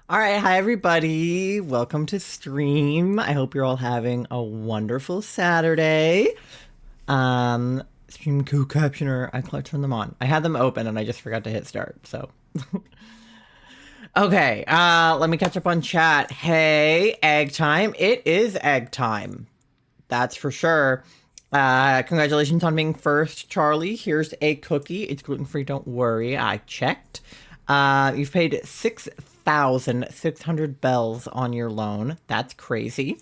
All right, hi everybody. Welcome to stream. I hope you're all having a wonderful Saturday. Stream co-captioner. I turned them on. I had them open and I just forgot to hit start. So, okay. Let me catch up on chat. Hey, egg time. It is egg time. That's for sure. Congratulations on being first, Charlie. Here's a cookie. It's gluten-free, don't worry. I checked. You've paid 6,600 bells on your loan. That's crazy.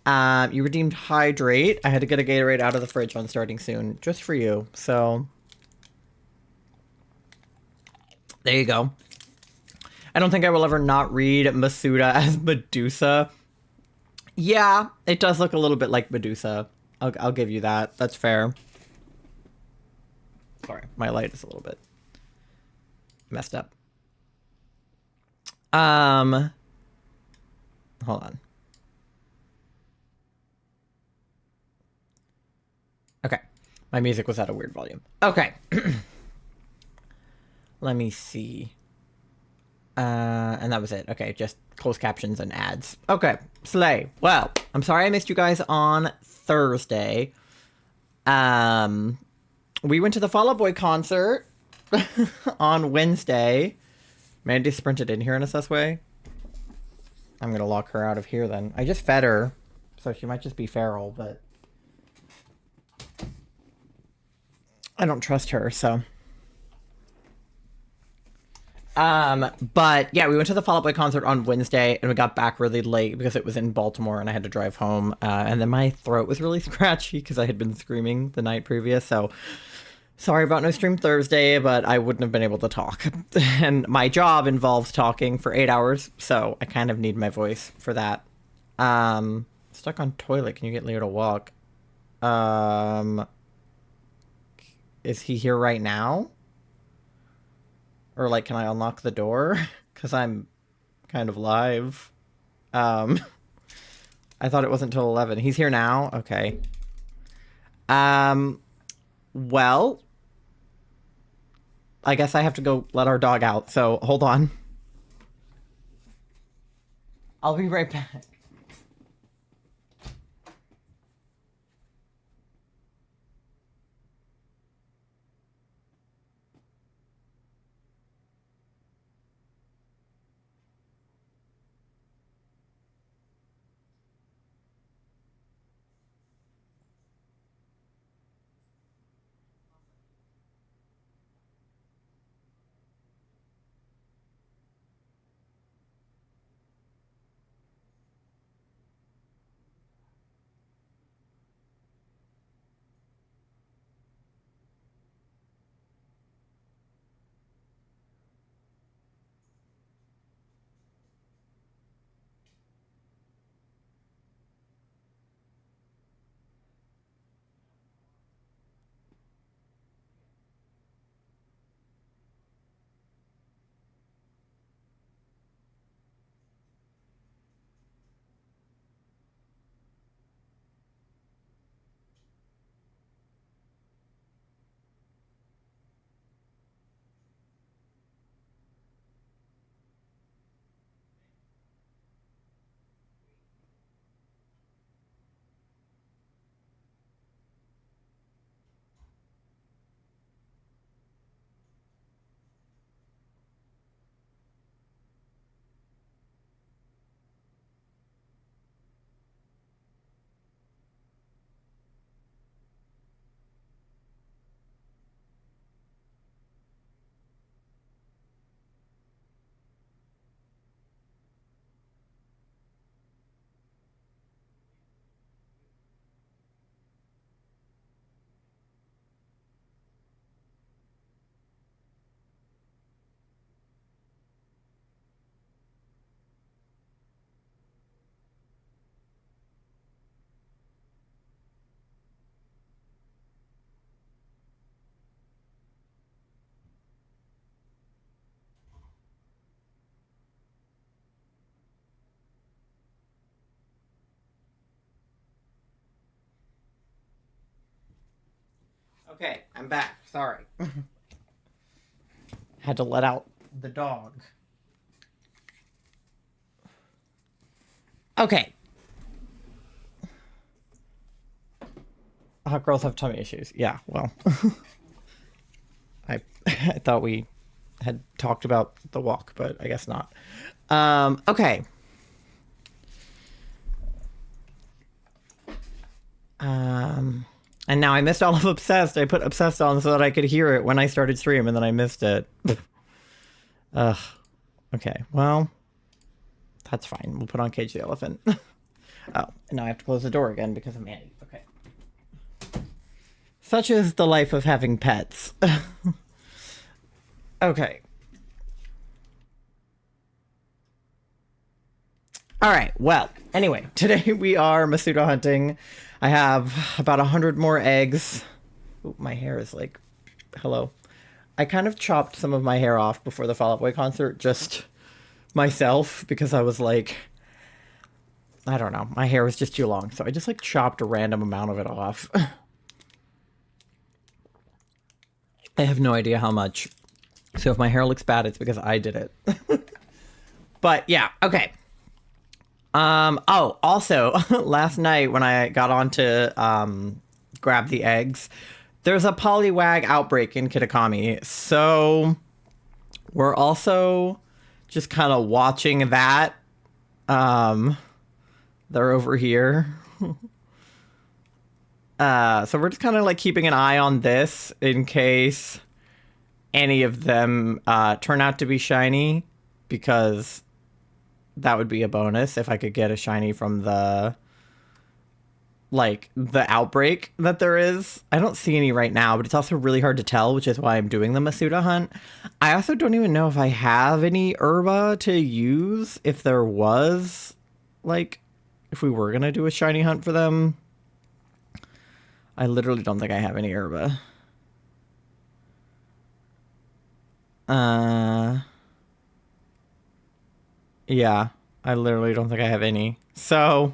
You redeemed Hydrate. I had to get a Gatorade out of the fridge on starting soon, just for you. So, there you go. I don't think I will ever not read Masuda as Medusa. Yeah, it does look a little bit like Medusa. I'll give you that. That's fair. Sorry, my light is a little bit messed up. Hold on. Okay. My music was at a weird volume. Okay. Let me see. And that was it. Okay, just closed captions and ads. Okay, slay. Well, I'm sorry I missed you guys on Thursday. We went to the Fall Out Boy concert on Wednesday. Mandy sprinted in here in a sus way. I'm gonna lock her out of here then. I just fed her, so she might just be feral, but I don't trust her, so. But yeah, we went to the Fall Out Boy concert on Wednesday and we got back really late because it was in Baltimore and I had to drive home. And then my throat was really scratchy because I had been screaming the night previous. So sorry about no stream Thursday, but I wouldn't have been able to talk. And my job involves talking for 8 hours. So I kind of need my voice for that. Stuck on toilet. Can you get Leo to walk? Is he here right now? Or, like, can I unlock the door? Because I'm kind of live. I thought it wasn't till 11. He's here now? Okay. Well, I guess I have to go let our dog out, so hold on. I'll be right back. Okay, I'm back. Sorry. Had to let out the dog. Okay. Hot girls have tummy issues. Yeah, well. I thought we had talked about the walk, but I guess not. Okay. And now I missed all of Obsessed. I put Obsessed on so that I could hear it when I started stream, and then I missed it. Ugh. Okay, well, that's fine. We'll put on Cage the Elephant. Oh, and now I have to close the door again because of Manny. Okay. Such is the life of having pets. Okay. All right. Well, anyway, today we are Masuda hunting. I have about 100 more eggs. Ooh, my hair is like, hello. I kind of chopped some of my hair off before the Fall Out Boy concert, just myself, because I was like, I don't know, my hair was just too long. So I just like chopped a random amount of it off. I have no idea how much. So if my hair looks bad, it's because I did it. But yeah, okay. Oh, also, last night when I got on to grab the eggs, there's a Poliwag outbreak in Kitakami. So we're also just kind of watching that. They're over here. So we're just kind of like keeping an eye on this in case any of them turn out to be shiny, because that would be a bonus if I could get a shiny from the outbreak that there is. I don't see any right now, but it's also really hard to tell, which is why I'm doing the Masuda hunt. I also don't even know if I have any herba to use if there was, like, if we were going to do a shiny hunt for them. I literally don't think I have any herba. Yeah, I literally don't think I have any. So,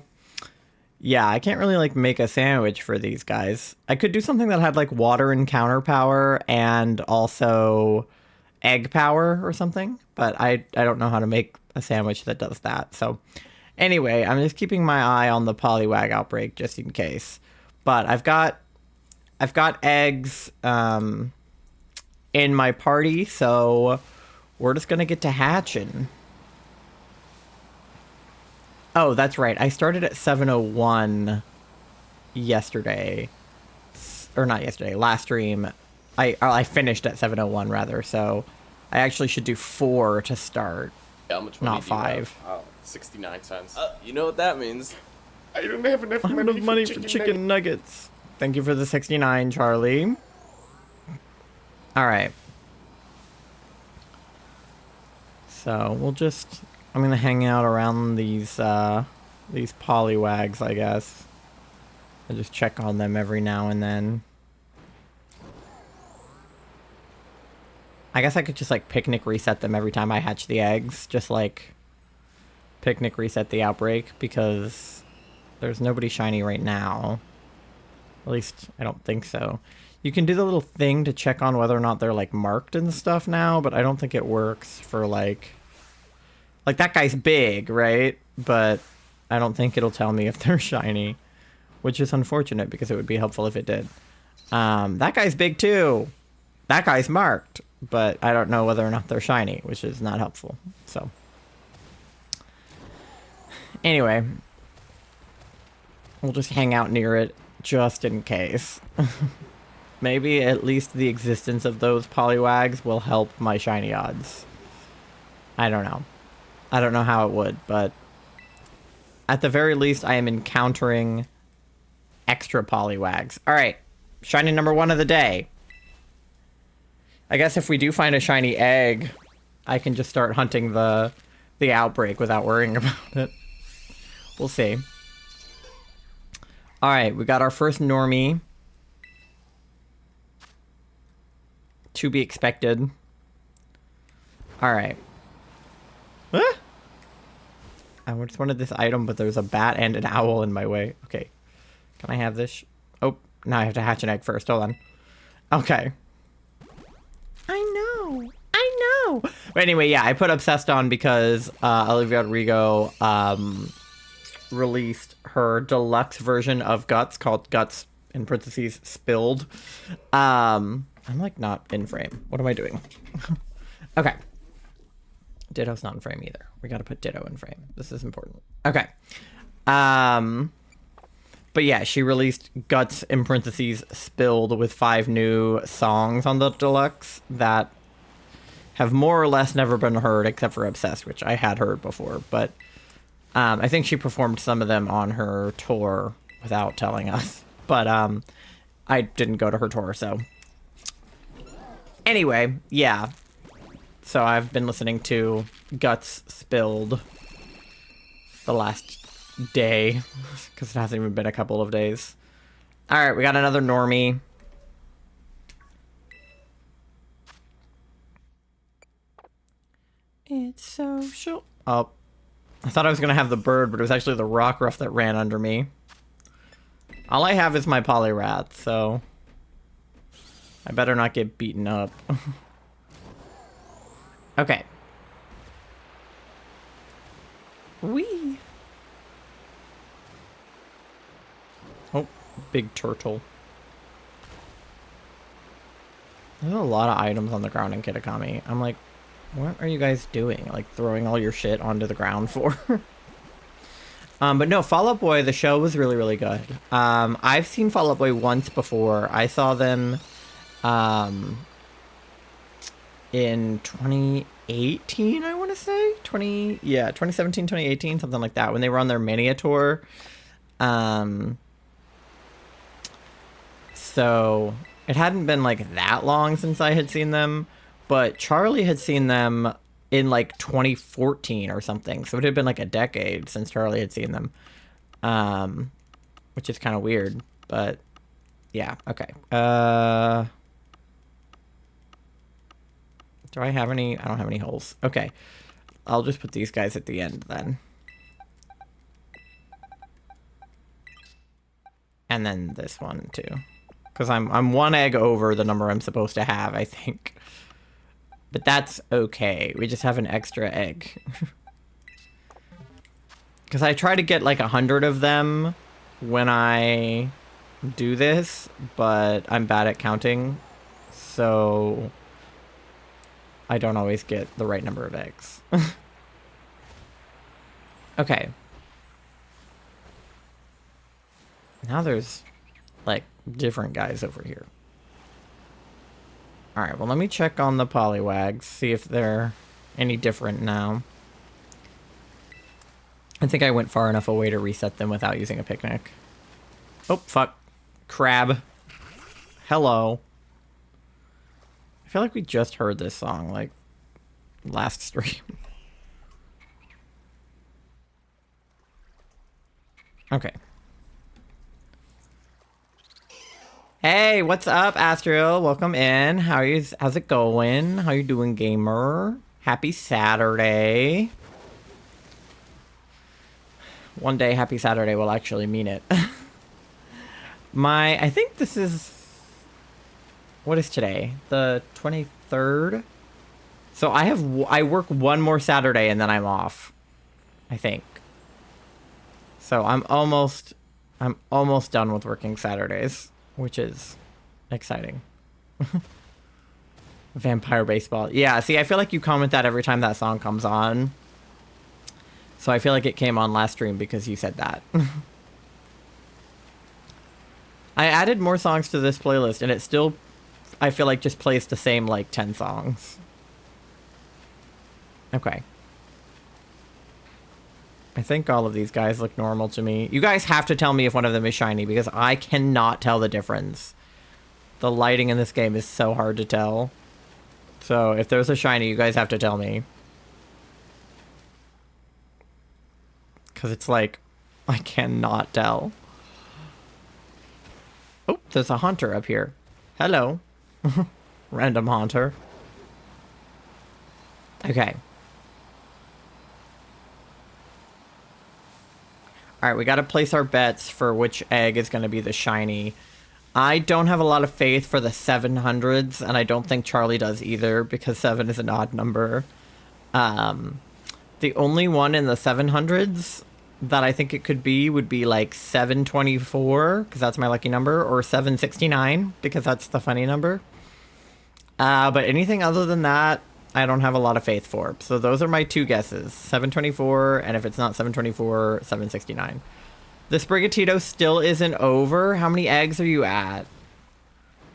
yeah, I can't really, like, make a sandwich for these guys. I could do something that had, like, water and counter power and also egg power or something. But I don't know how to make a sandwich that does that. So, anyway, I'm just keeping my eye on the Poliwag outbreak just in case. But I've got eggs in my party, so we're just going to get to hatching. Oh, that's right. I started at 7:01 yesterday. Or not yesterday, last stream. I finished at 7:01 rather, so I actually should do 4 to start. How much money not 5. Oh, 69 cents. You know what that means. I don't have enough money for chicken nuggets. Thank you for the 69, Charlie. All right. So we'll just, I'm gonna hang out around these Poliwags, I guess. I just check on them every now and then. I guess I could just like picnic reset them every time I hatch the eggs. Just like picnic reset the outbreak, because there's nobody shiny right now. At least I don't think so. You can do the little thing to check on whether or not they're like marked and stuff now, but I don't think it works for like that guy's big, right? But I don't think it'll tell me if they're shiny, which is unfortunate because it would be helpful if it did. That guy's big too. That guy's marked, but I don't know whether or not they're shiny, which is not helpful. So anyway, we'll just hang out near it just in case. Maybe at least the existence of those Poliwags will help my shiny odds. I don't know. I don't know how it would, but at the very least, I am encountering extra Poliwags. All right, shiny number 1 of the day. I guess if we do find a shiny egg, I can just start hunting the outbreak without worrying about it. We'll see. All right, we got our first normie. To be expected. All right. Ah! I just wanted this item, but there's a bat and an owl in my way. Okay. Can I have this? Oh, now I have to hatch an egg first. Hold on. Okay. I know. But anyway, yeah, I put Obsessed on because Olivia Rodrigo released her deluxe version of Guts called Guts in parentheses Spilled. I'm like not in frame. What am I doing? Okay. Ditto's not in frame either. We got to put Ditto in frame. This is important. Okay. But yeah, she released Guts in parentheses Spilled with 5 new songs on the deluxe that have more or less never been heard except for Obsessed, which I had heard before. But I think she performed some of them on her tour without telling us. But I didn't go to her tour, so. Anyway, yeah. So I've been listening to Guts Spilled the last day, because it hasn't even been a couple of days. All right, we got another normie. It's social. Oh, I thought I was gonna have the bird, but it was actually the rock ruff that ran under me. All I have is my Poliwrath, so I better not get beaten up. Okay. Whee! Oh, big turtle. There's a lot of items on the ground in Kitakami. I'm like, what are you guys doing? Like, throwing all your shit onto the ground for? But no, Fall Out Boy, the show was really, really good. I've seen Fall Out Boy once before. I saw them in 2018, I want to say. 2017, 2018, something like that, when they were on their Mania tour. So it hadn't been like that long since I had seen them, but Charlie had seen them in like 2014 or something. So it had been like a decade since Charlie had seen them, which is kind of weird, but yeah. Okay. Do I have any? I don't have any holes. Okay. I'll just put these guys at the end then. And then this one too. Because I'm 1 egg over the number I'm supposed to have, I think. But that's okay. We just have an extra egg. Because I try to get like 100 of them when I do this, but I'm bad at counting. So I don't always get the right number of eggs. Okay. Now there's like different guys over here. Alright, well let me check on the Poliwags, see if they're any different now. I think I went far enough away to reset them without using a picnic. Oh, fuck. Crab. Hello. I feel like we just heard this song, like, last stream. Okay. Hey, what's up, Astro? Welcome in. How's it going? How you doing, gamer? Happy Saturday. One day, happy Saturday will actually mean it. I think this is... What is today? The 23rd? So I work one more Saturday and then I'm off. I think. So I'm almost done with working Saturdays, which is exciting. Vampire Baseball. Yeah, see, I feel like you comment that every time that song comes on. So I feel like it came on last stream because you said that. I added more songs to this playlist and it still, I feel like, just plays the same like 10 songs. Okay. I think all of these guys look normal to me. You guys have to tell me if one of them is shiny because I cannot tell the difference. The lighting in this game is so hard to tell. So if there's a shiny, you guys have to tell me. Because it's like, I cannot tell. Oh, there's a hunter up here. Hello. Random hunter. Okay. Alright, we gotta place our bets for which egg is gonna be the shiny. I don't have a lot of faith for the 700s, and I don't think Charlie does either, because 7 is an odd number. The only one in the 700s that I think it could be would be like 724, because that's my lucky number, or 769, because that's the funny number. But anything other than that, I don't have a lot of faith for. So those are my two guesses. 724, and if it's not 724, 769. The Sprigatito still isn't over. How many eggs are you at?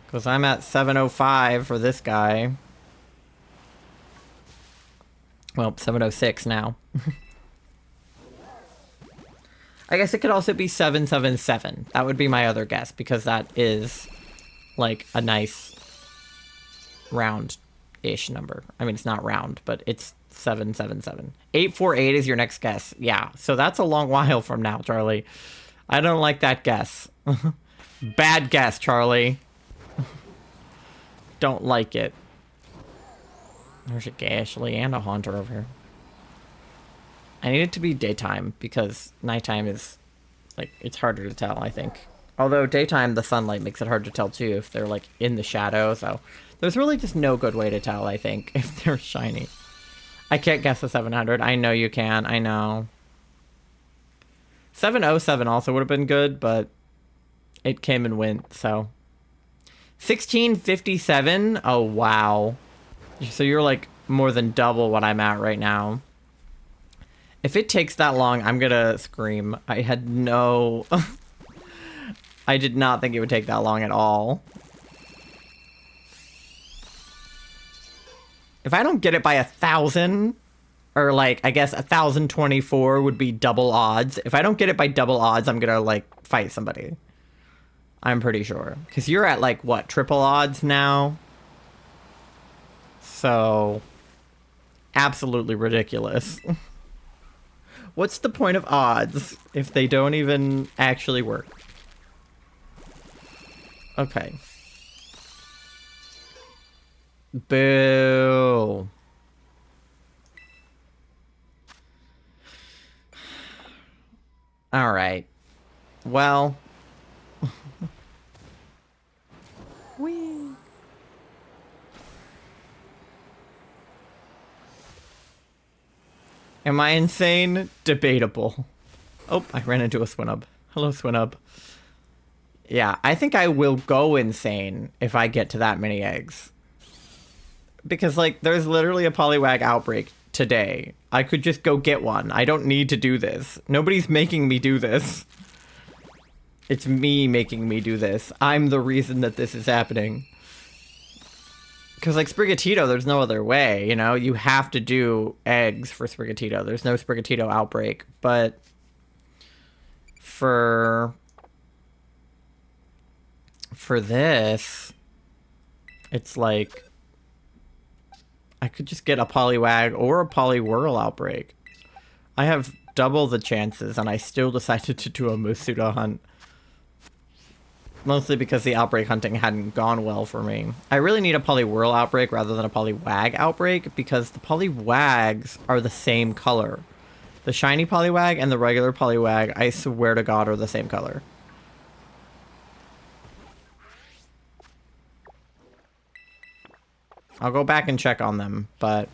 Because I'm at 705 for this guy. Well, 706 now. I guess it could also be 777. That would be my other guess, because that is like a nice round-ish number. I mean, it's not round, but it's 777. 848 is your next guess. Yeah, so that's a long while from now, Charlie. I don't like that guess. Bad guess, Charlie. Don't like it. There's a Gashly and a Haunter over here. I need it to be daytime, because nighttime is, like, it's harder to tell, I think. Although daytime, the sunlight makes it hard to tell, too, if they're, like, in the shadow, so... There's really just no good way to tell, I think, if they're shiny. I can't guess the 700. I know you can. I know. 707 also would have been good, but it came and went, so... 1657? Oh, wow. So you're, like, more than double what I'm at right now. If it takes that long, I'm gonna scream. I had no... I did not think it would take that long at all. If I don't get it by 1,000, or like, I guess 1,024 would be double odds. If I don't get it by double odds, I'm gonna like fight somebody. I'm pretty sure. Because you're at like, what, triple odds now? So, absolutely ridiculous. What's the point of odds if they don't even actually work? Okay. Boo. All right. Well. Whee. Am I insane? Debatable. Oh, I ran into a Swinub. Hello, Swinub. Yeah, I think I will go insane if I get to that many eggs. Because, like, there's literally a Poliwag outbreak today. I could just go get one. I don't need to do this. Nobody's making me do this. It's me making me do this. I'm the reason that this is happening. Because, like, Sprigatito, there's no other way, you know? You have to do eggs for Sprigatito. There's no Sprigatito outbreak. But for this, it's like... I could just get a Poliwag or a Poliwhirl outbreak. I have double the chances, and I still decided to do a Masuda hunt. Mostly because the outbreak hunting hadn't gone well for me. I really need a Poliwhirl outbreak rather than a Poliwag outbreak, because the Poliwags are the same color. The shiny Poliwag and the regular Poliwag, I swear to God, are the same color. I'll go back and check on them, but...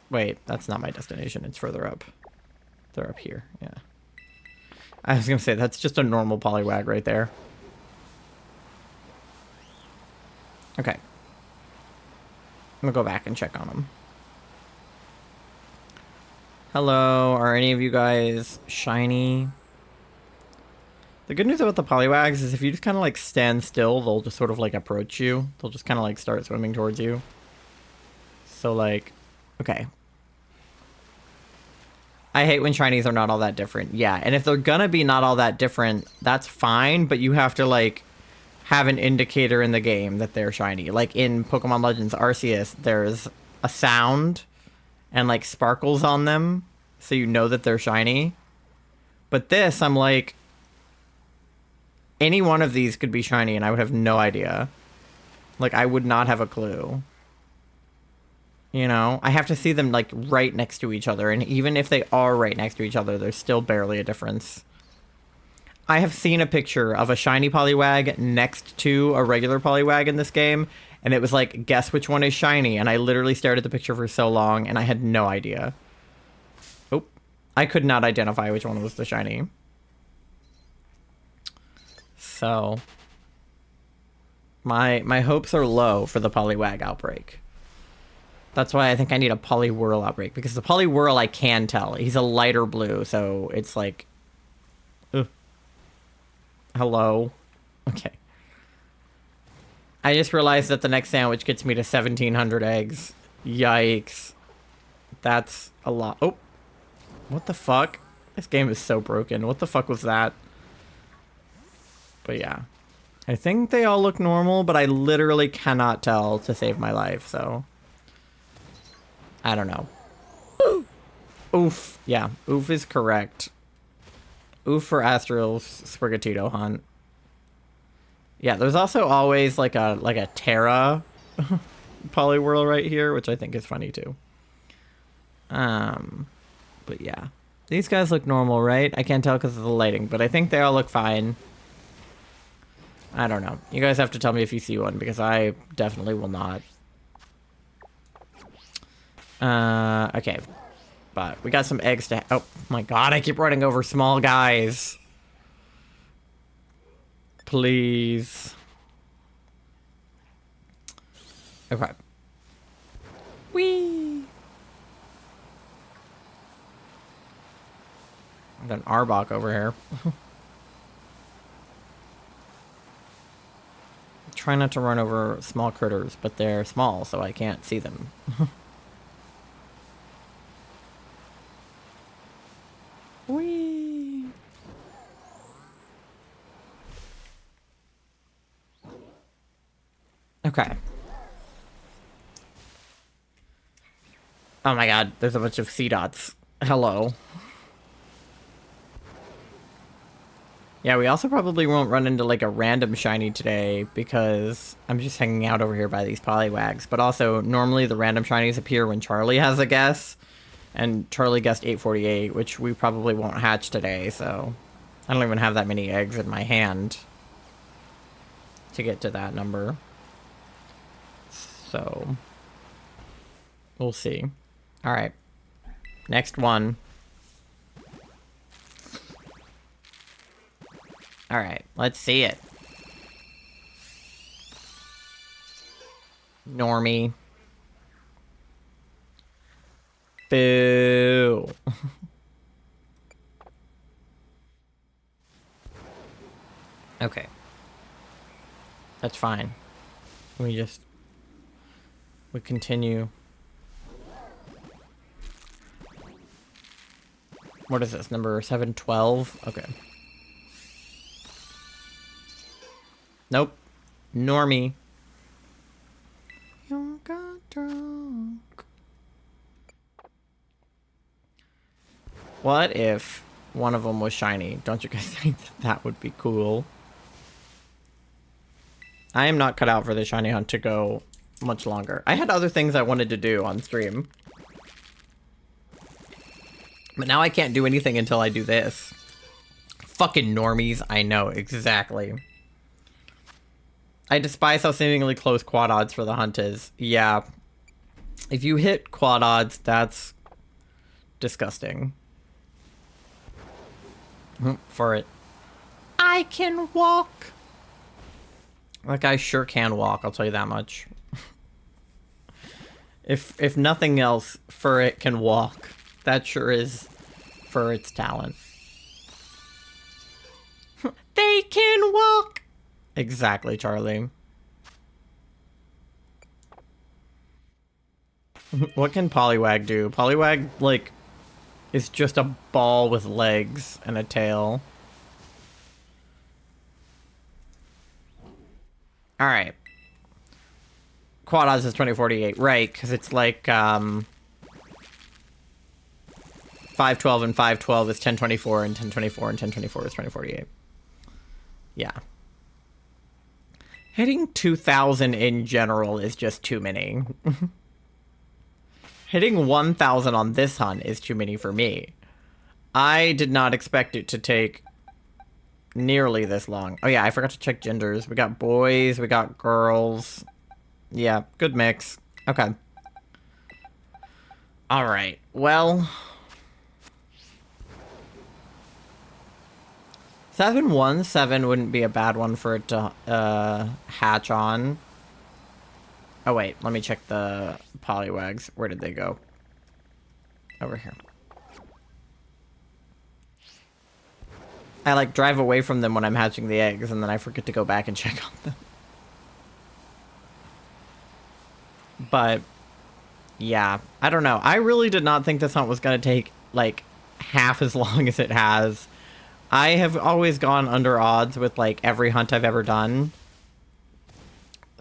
Wait, that's not my destination. It's further up. They're up here, yeah. I was gonna say, that's just a normal Poliwag right there. Okay. I'm gonna go back and check on them. Hello, are any of you guys shiny? The good news about the Poliwags is if you just kind of like stand still, they'll just sort of like approach you. They'll just kind of like start swimming towards you. So like, okay. I hate when shinies are not all that different. Yeah, and if they're gonna be not all that different, that's fine, but you have to like have an indicator in the game that they're shiny. Like in Pokemon Legends Arceus, there's a sound and like sparkles on them, so you know that they're shiny. But this, I'm like, any one of these could be shiny and I would have no idea. Like, I would not have a clue. You know? I have to see them, like, right next to each other. And even if they are right next to each other, there's still barely a difference. I have seen a picture of a shiny Poliwag next to a regular Poliwag in this game, And it was like, guess which one is shiny. And I literally stared at the picture for so long, and I had no idea. Oh, I could not identify which one was the shiny. So, my hopes are low for the Poliwag outbreak. That's why I think I need a Poliwhirl outbreak, because the Poliwhirl I can tell. He's a lighter blue, so it's like... Hello? Okay. I just realized that the next sandwich gets me to 1,700 eggs. Yikes. That's a lot. Oh. What the fuck? This game is so broken. What the fuck was that? But yeah. I think they all look normal, but I literally cannot tell to save my life, so... I don't know. Oof. Yeah, oof is correct. Oof for Astral's Sprigatito hunt. Yeah, there's also always like a Terra Poliwhirl right here, which I think is funny too. But yeah. These guys look normal, right? I can't tell because of the lighting, but I think they all look fine. I don't know. You guys have to tell me if you see one, because I definitely will not. Okay. But we got some eggs to... Oh, my God. I keep running over small guys. Please. Okay. Whee! I've got an Arbok over here. Try not to run over small critters, but they're small, so I can't see them. Whee! Okay. Oh my God, there's a bunch of sea dots. Hello. Yeah, we also probably won't run into like a random shiny today because I'm just hanging out over here by these Poliwags. But also, normally the random shinies appear when Charlie has a guess. And Charlie guessed 848, which we probably won't hatch today, so... I don't even have that many eggs in my hand to get to that number. So... we'll see. Alright. Next one. Alright, let's see it. Normie. Boo. Okay. That's fine. We continue. What is this? Number 712? Okay. Nope. Normie. You got drunk. What if one of them was shiny? Don't you guys think that that would be cool? I am not cut out for the shiny hunt to go much longer. I had other things I wanted to do on stream. But now I can't do anything until I do this. Fucking normies, I know, exactly. I despise how seemingly close quad odds for the hunt is. Yeah. If you hit quad odds, that's disgusting. For it. I can walk. That guy sure can walk, I'll tell you that much. If nothing else, Furret can walk. That sure is Furret's talent. They can walk! Exactly, Charlie. What can Poliwag do? Poliwag, like, is just a ball with legs and a tail. Alright. Quad odds is 2048, right, because it's like, 512 and 512 is 1024, and 1024 and 1024 is 2048. Yeah. Hitting 2,000 in general is just too many. Hitting 1,000 on this hunt is too many for me. I did not expect it to take nearly this long. Oh yeah, I forgot to check genders. We got boys, we got girls. Yeah, good mix. Okay. Alright, well... 717 wouldn't be a bad one for it to hatch on. Oh wait, let me check the Poliwags. Where did they go? Over here. I like drive away from them when I'm hatching the eggs, and then I forget to go back and check on them. But yeah, I don't know. I really did not think this hunt was gonna take like half as long as it has. I have always gone under odds with like every hunt I've ever done.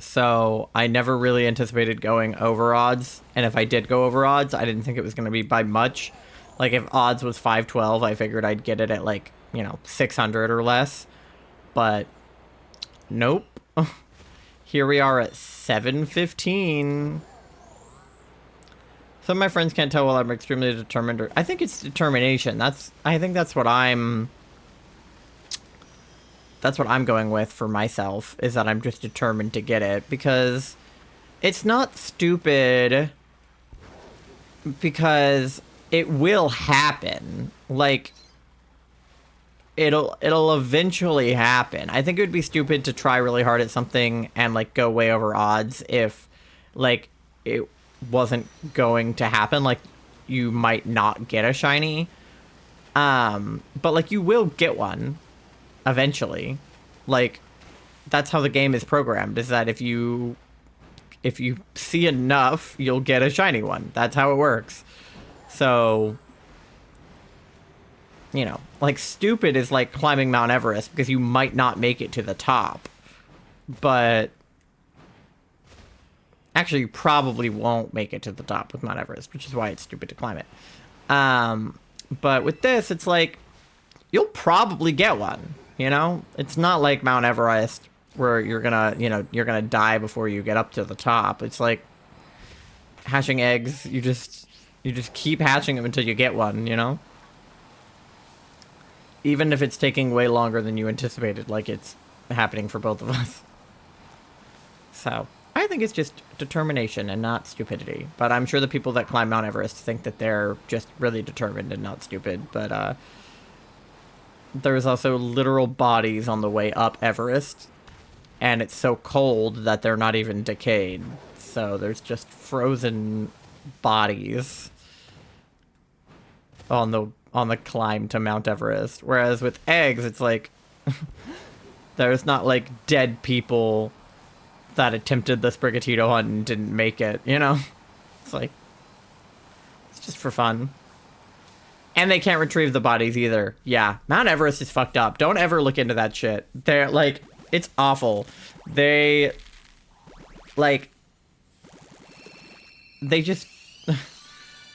So I never really anticipated going over odds. And if I did go over odds, I didn't think it was going to be by much. Like if odds was 512, I figured I'd get it at like, 600 or less. But nope. Here we are at 715. Some of my friends can't tell, well, I'm extremely determined. I think it's determination. I think that's what I'm going with for myself, is that I'm just determined to get it, because it's not stupid, because it will happen. Like, it'll eventually happen. I think it would be stupid to try really hard at something and like go way over odds if like it wasn't going to happen. Like, you might not get a shiny, but like you will get one eventually. Like, that's how the game is programmed, is that if you see enough, you'll get a shiny one. That's how it works. So, like, stupid is like climbing Mount Everest, because you might not make it to the top. But actually, you probably won't make it to the top with Mount Everest, which is why it's stupid to climb it. But with this, it's like, you'll probably get one. It's not like Mount Everest where you're gonna die before you get up to the top. It's like hatching eggs. You just keep hatching them until you get one, Even if it's taking way longer than you anticipated, like it's happening for both of us. So, I think it's just determination and not stupidity. But I'm sure the people that climb Mount Everest think that they're just really determined and not stupid. But, there's also literal bodies on the way up Everest, and it's so cold that they're not even decayed. So there's just frozen bodies on the climb to Mount Everest. Whereas with eggs, it's like there's not like dead people that attempted the Sprigatito hunt and didn't make it, It's like, it's just for fun. And they can't retrieve the bodies either. Yeah, Mount Everest is fucked up. Don't ever look into that shit. They're, like, it's awful. They just...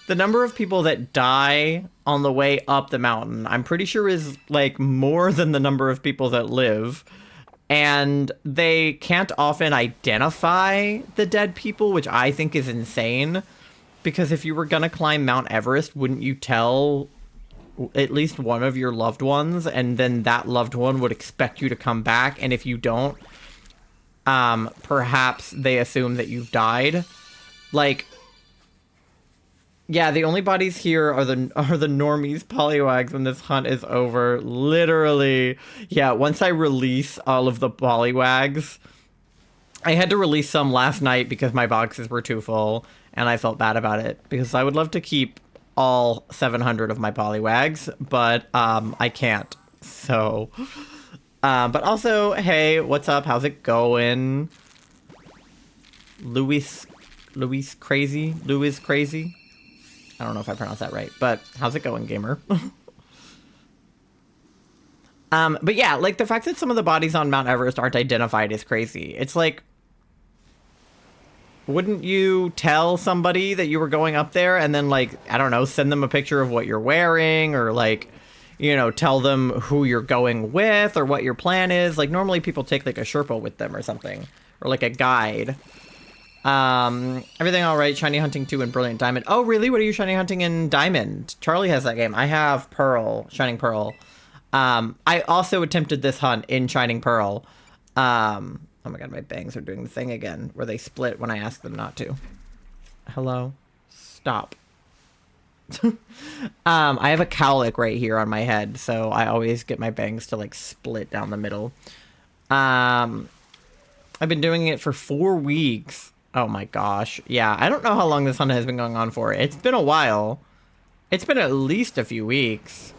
The number of people that die on the way up the mountain, I'm pretty sure is, like, more than the number of people that live. And they can't often identify the dead people, which I think is insane. Because if you were gonna climb Mount Everest, wouldn't you tell at least one of your loved ones, and then that loved one would expect you to come back, and if you don't, perhaps they assume that you've died? Like, yeah, the only bodies here are the normies Poliwags when this hunt is over. Literally. Yeah, once I release all of the Poliwags, I had to release some last night because my boxes were too full, and I felt bad about it, because I would love to keep all 700 of my Poliwags, but I can't. So, but also, hey, what's up? How's it going? Louis Crazy? I don't know if I pronounced that right, but how's it going, gamer? But yeah, like, the fact that some of the bodies on Mount Everest aren't identified is crazy. It's like, wouldn't you tell somebody that you were going up there and then, like, I don't know, send them a picture of what you're wearing, or, like, tell them who you're going with or what your plan is? Like, normally people take, like, a Sherpa with them or something, or, like, a guide. Everything all right? Shiny hunting 2 and Brilliant Diamond. Oh, really? What are you shiny hunting in Diamond? Charlie has that game. I have Pearl, Shining Pearl. I also attempted this hunt in Shining Pearl. Oh my god, my bangs are doing the thing again, where they split when I ask them not to. Hello? Stop. I have a cowlick right here on my head, so I always get my bangs to like split down the middle. I've been doing it for 4 weeks. Oh my gosh. Yeah, I don't know how long this hunt has been going on for. It's been a while. It's been at least a few weeks.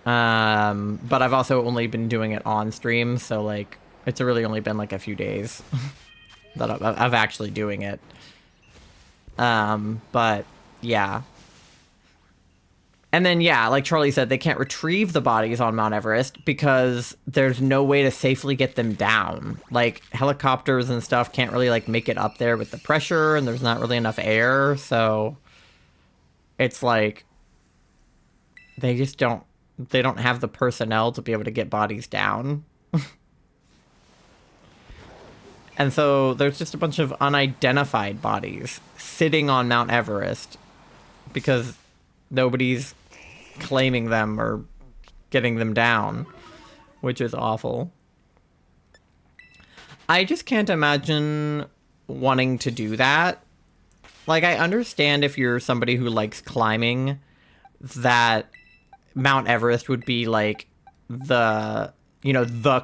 But I've also only been doing it on stream, so like it's really only been like a few days that I'm actually doing it. But yeah. And then, yeah, like Charlie said, they can't retrieve the bodies on Mount Everest because there's no way to safely get them down. Like, helicopters and stuff can't really, like, make it up there with the pressure, and there's not really enough air, so it's like they just don't have the personnel to be able to get bodies down. And so there's just a bunch of unidentified bodies sitting on Mount Everest because nobody's claiming them or getting them down, which is awful. I just can't imagine wanting to do that. Like, I understand if you're somebody who likes climbing, that Mount Everest would be like the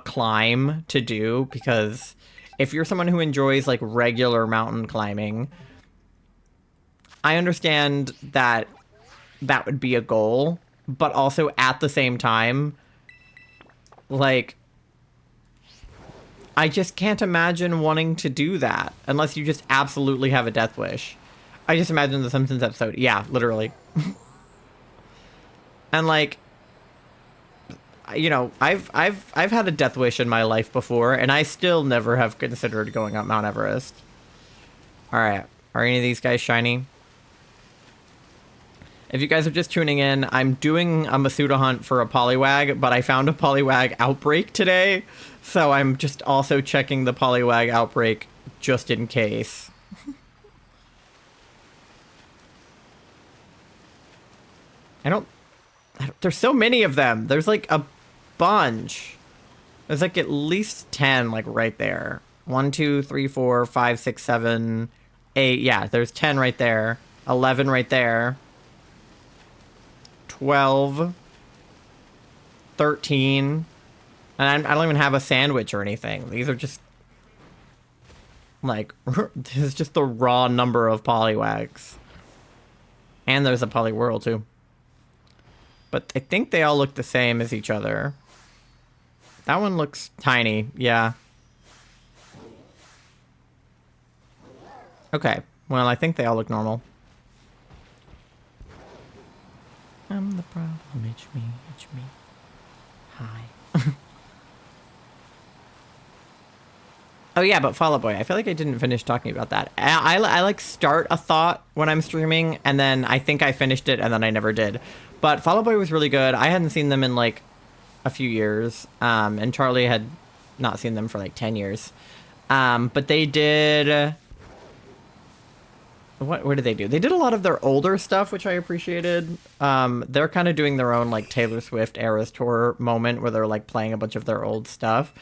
climb to do, because if you're someone who enjoys like regular mountain climbing, I understand that that would be a goal, but also at the same time, like, I just can't imagine wanting to do that unless you just absolutely have a death wish. I just imagine the Simpsons episode. Yeah, literally. And like, you know, I've had a death wish in my life before, and I still never have considered going up Mount Everest. All right, are any of these guys shiny? If you guys are just tuning in, I'm doing a Masuda hunt for a Poliwag, but I found a Poliwag outbreak today, so I'm just also checking the Poliwag outbreak just in case. There's so many of them. There's like a bunch. There's like at least 10 like right there. 1, 2, 3, 4, 5, 6, 7, 8. Yeah, there's 10 right there. 11 right there. 12. 13. And I don't even have a sandwich or anything. These are just like, this is just the raw number of Poliwags. And there's a Poliwhirl too. But I think they all look the same as each other. That one looks tiny, yeah. Okay, well, I think they all look normal. I'm the problem, it's me. Hi. Oh yeah, but Fall Out Boy, I feel like I didn't finish talking about that. I like start a thought when I'm streaming, and then I think I finished it, and then I never did. But Fall Out Boy was really good. I hadn't seen them in like a few years, and Charlie had not seen them for like 10 years. But they did... What did they do? They did a lot of their older stuff, which I appreciated. They're kind of doing their own like Taylor Swift Eras Tour moment where they're like playing a bunch of their old stuff.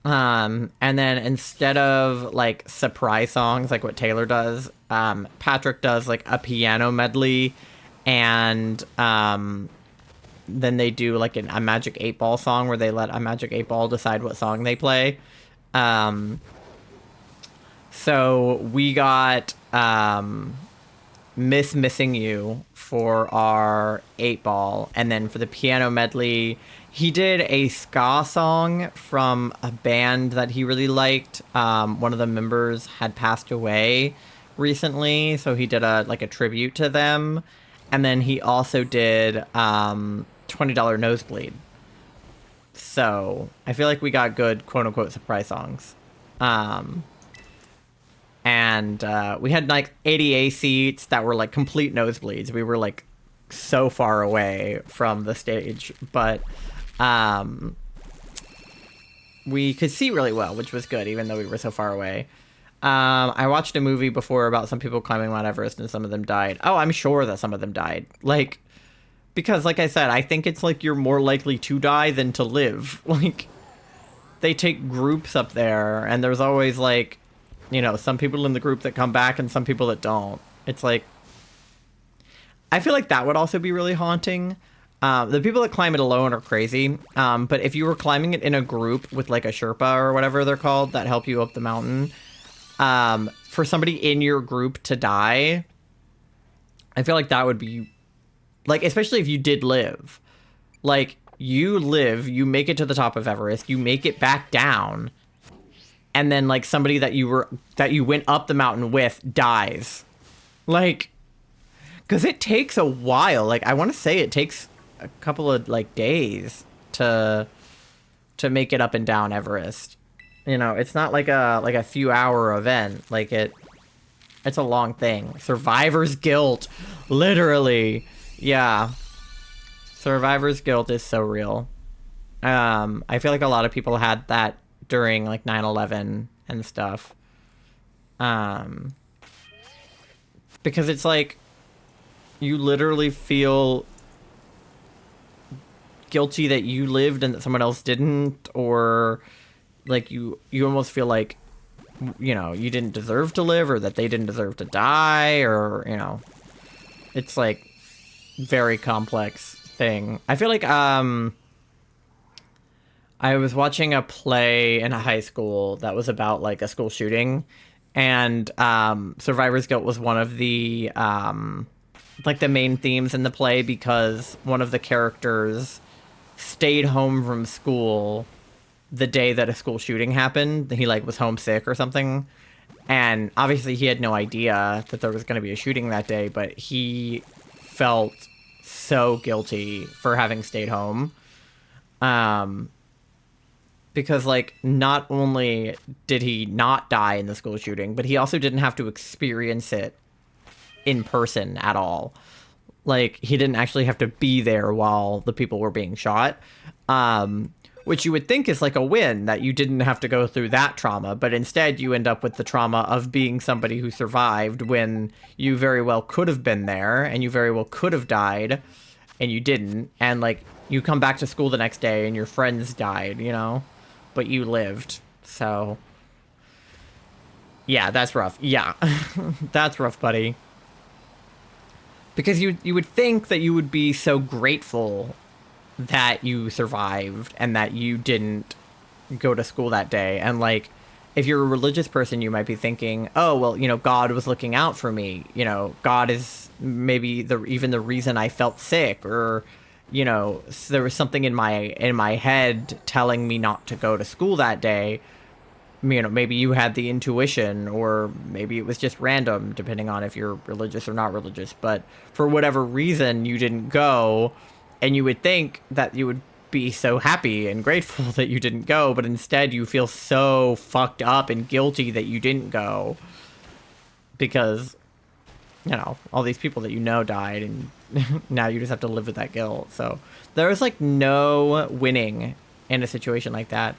And then instead of like surprise songs like what Taylor does, Patrick does like a piano medley, and then they do like a Magic 8 Ball song where they let a Magic 8 Ball decide what song they play. So we got Miss Missing You for our 8 Ball, and then for the piano medley, he did a ska song from a band that he really liked. One of the members had passed away recently, so he did a tribute to them. And then he also did $20 Nosebleed. So I feel like we got good quote-unquote surprise songs. And we had like ADA seats that were like complete nosebleeds. We were like so far away from the stage, but we could see really well, which was good, even though we were so far away. I watched a movie before about some people climbing Mount Everest and some of them died. Oh, I'm sure that some of them died. Like, because like I said, I think it's like you're more likely to die than to live. Like, they take groups up there, and there's always like, you know, some people in the group that come back and some people that don't. It's like, I feel like that would also be really haunting. The people that climb it alone are crazy. But if you were climbing it in a group with like a Sherpa or whatever they're called that help you up the mountain, for somebody in your group to die, I feel like that would be like, especially if you did live, like you live, you make it to the top of Everest, you make it back down, and then like somebody that you went up the mountain with dies, like, because it takes a while. Like I want to say it takes a couple of like days to make it up and down Everest. You know, it's not like a few hour event. Like it's a long thing. Survivor's guilt, literally. Yeah. Survivor's guilt is so real. I feel like a lot of people had that during like 9/11 and stuff. Because it's like you literally feel guilty that you lived and that someone else didn't, or like you almost feel like, you know, you didn't deserve to live, or that they didn't deserve to die, or, you know, it's like very complex thing. I feel like I was watching a play in a high school that was about like a school shooting, and survivor's guilt was one of the like the main themes in the play, because one of the characters stayed home from school the day that a school shooting happened. He like was homesick or something, and obviously he had no idea that there was going to be a shooting that day, but he felt so guilty for having stayed home, because like not only did he not die in the school shooting, but he also didn't have to experience it in person at all. Like he didn't actually have to be there while the people were being shot, which you would think is like a win, that you didn't have to go through that trauma, but instead you end up with the trauma of being somebody who survived when you very well could have been there, and you very well could have died, and you didn't, and like you come back to school the next day and your friends died, you know, but you lived. So yeah, that's rough. Yeah. That's rough, buddy. Because you would think that you would be so grateful that you survived and that you didn't go to school that day. And like, if you're a religious person, you might be thinking, oh, well, you know, God was looking out for me. You know, God is maybe even the reason I felt sick, or, you know, there was something in my head telling me not to go to school that day. You know, maybe you had the intuition, or maybe it was just random, depending on if you're religious or not religious. But for whatever reason, you didn't go, and you would think that you would be so happy and grateful that you didn't go, but instead you feel so fucked up and guilty that you didn't go, because, you know, all these people that you know died, and now you just have to live with that guilt. So there is like no winning in a situation like that.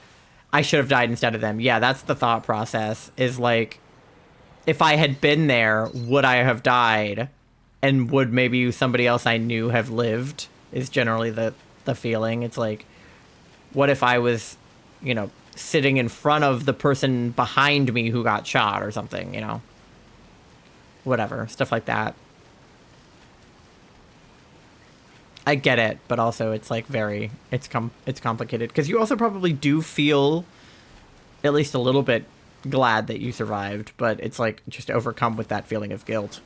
I should have died instead of them. Yeah, that's the thought process, is like, if I had been there, would I have died? And would maybe somebody else I knew have lived, is generally the feeling. It's like, what if I was, you know, sitting in front of the person behind me who got shot or something, you know? Whatever, stuff like that. I get it, but also it's like it's complicated, because you also probably do feel at least a little bit glad that you survived, but it's like just overcome with that feeling of guilt.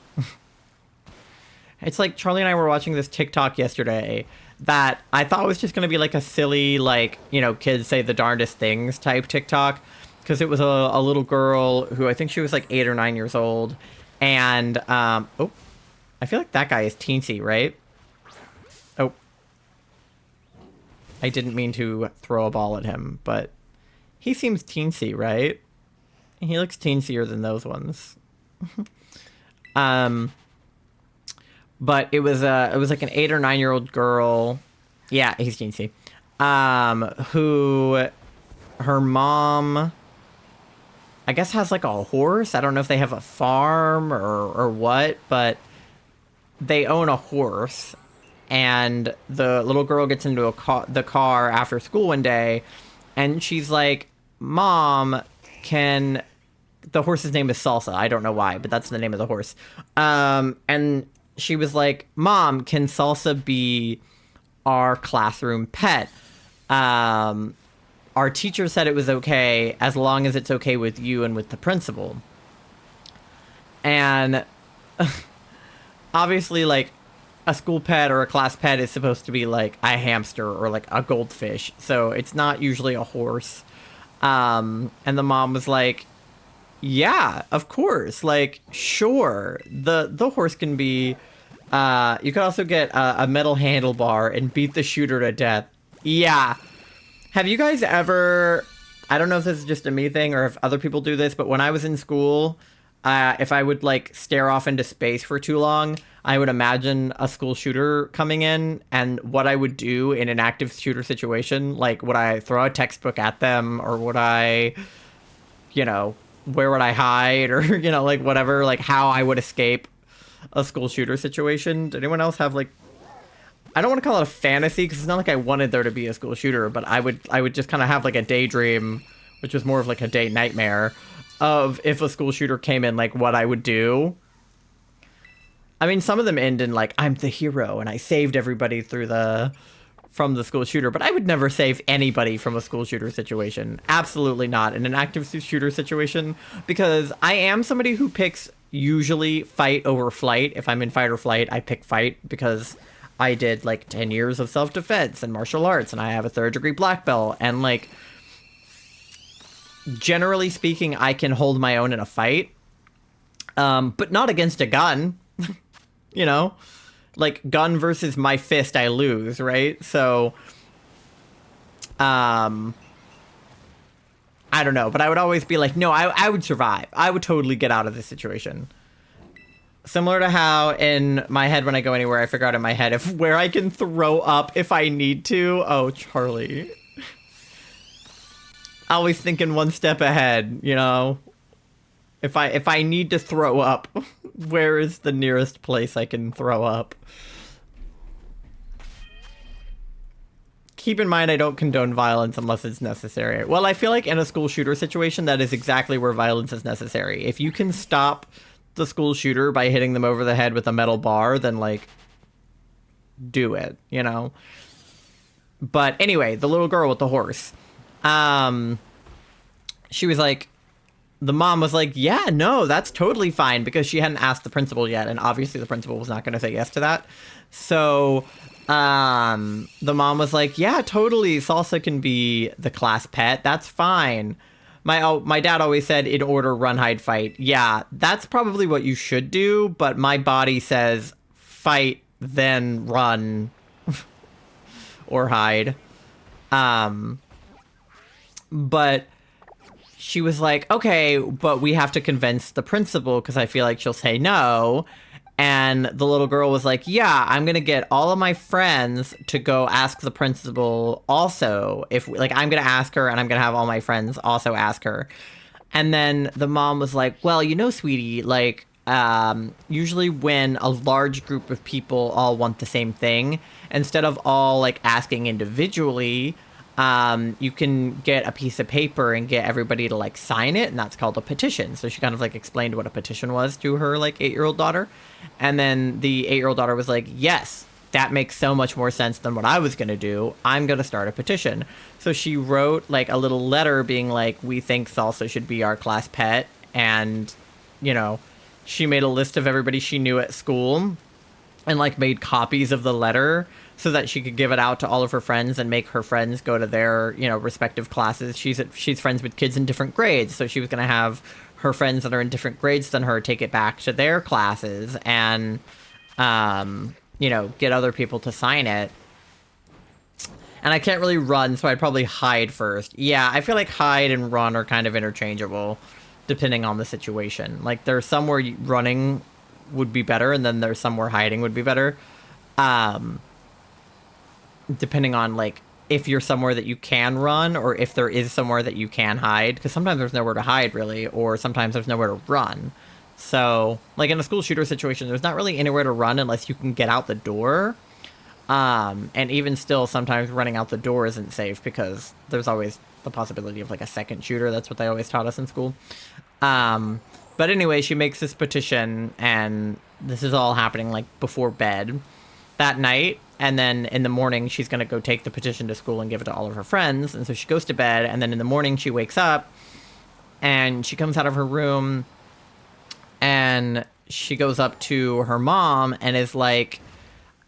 It's like Charlie and I were watching this TikTok yesterday that I thought was just going to be like a silly, like, you know, kids say the darndest things type TikTok, because it was a little girl who, I think she was like 8 or 9 years old, and oh, I feel like that guy is teensy, right? Oh. I didn't mean to throw a ball at him, but he seems teensy, right? He looks teensier than those ones. But it was like an 8 or 9 year old girl. Yeah, he's teensy. Who, her mom, I guess, has like a horse. I don't know if they have a farm or what, but they own a horse. And the little girl gets into the car after school one day, and she's like, Mom, can... The horse's name is Salsa. I don't know why, but that's the name of the horse. And she was like, Mom, can Salsa be our classroom pet? Our teacher said it was okay as long as it's okay with you and with the principal. And obviously, like, a school pet or a class pet is supposed to be like a hamster or like a goldfish. So it's not usually a horse. And the mom was like, yeah, of course. Like, sure. The horse can be, you could also get a metal handlebar and beat the shooter to death. Yeah. Have you guys ever, I don't know if this is just a me thing or if other people do this, but when I was in school, if I would like stare off into space for too long, I would imagine a school shooter coming in, and what I would do in an active shooter situation, like would I throw a textbook at them, or would I, you know, where would I hide, or, you know, like whatever, like how I would escape a school shooter situation. Did anyone else have like, I don't want to call it a fantasy because it's not like I wanted there to be a school shooter, but I would just kind of have like a daydream, which was more of like a day nightmare, of if a school shooter came in, like what I would do. I mean, some of them end in like, I'm the hero and I saved everybody from the school shooter, but I would never save anybody from a school shooter situation. Absolutely not in an active shooter situation, because I am somebody who picks usually fight over flight. If I'm in fight or flight, I pick fight because I did like 10 years of self-defense and martial arts, and I have a 3rd degree black belt, and like, generally speaking, I can hold my own in a fight, but not against a gun. You know, like gun versus my fist, I lose, right? So, I don't know, but I would always be like, no, I would survive. I would totally get out of this situation. Similar to how in my head, when I go anywhere, I figure out in my head if where I can throw up if I need to. Oh, Charlie. Always thinking one step ahead, you know? If I need to throw up, where is the nearest place I can throw up? Keep in mind, I don't condone violence unless it's necessary. Well, I feel like in a school shooter situation, that is exactly where violence is necessary. If you can stop the school shooter by hitting them over the head with a metal bar, then, like, do it, you know? But anyway, the little girl with the horse. She was like, the mom was like, yeah, no, that's totally fine, because she hadn't asked the principal yet, and obviously the principal was not going to say yes to that. So, the mom was like, yeah, totally, Salsa can be the class pet, that's fine. My dad always said, in order, run, hide, fight. Yeah, that's probably what you should do, but my body says, fight, then run, or hide. But she was like, okay, but we have to convince the principal because I feel like she'll say no. And the little girl was like, yeah, I'm going to get all of my friends to go ask the principal also. Like, I'm going to ask her, and I'm going to have all my friends also ask her. And then the mom was like, well, you know, sweetie, like, usually when a large group of people all want the same thing, instead of all, like, asking individually, you can get a piece of paper and get everybody to, like, sign it, and that's called a petition. So she kind of, like, explained what a petition was to her, like, 8-year-old daughter. And then the 8-year-old daughter was like, yes, that makes so much more sense than what I was going to do. I'm going to start a petition. So she wrote, like, a little letter being like, we think Salsa should be our class pet. And, you know, she made a list of everybody she knew at school and, like, made copies of the letter so that she could give it out to all of her friends and make her friends go to their, you know, respective classes. She's friends with kids in different grades, so she was going to have her friends that are in different grades than her take it back to their classes and, you know, get other people to sign it. And I can't really run, so I'd probably hide first. Yeah, I feel like hide and run are kind of interchangeable, depending on the situation. Like, there's some where running would be better, and then there's some where hiding would be better. Depending on, like, if you're somewhere that you can run, or if there is somewhere that you can hide, because sometimes there's nowhere to hide, really, or sometimes there's nowhere to run. So, like, in a school shooter situation, there's not really anywhere to run unless you can get out the door. And even still, sometimes running out the door isn't safe because there's always the possibility of like a second shooter. That's what they always taught us in school. But anyway, she makes this petition, and this is all happening like before bed that night. And then in the morning, she's going to go take the petition to school and give it to all of her friends. And so she goes to bed, and then in the morning, she wakes up and she comes out of her room and she goes up to her mom and is like,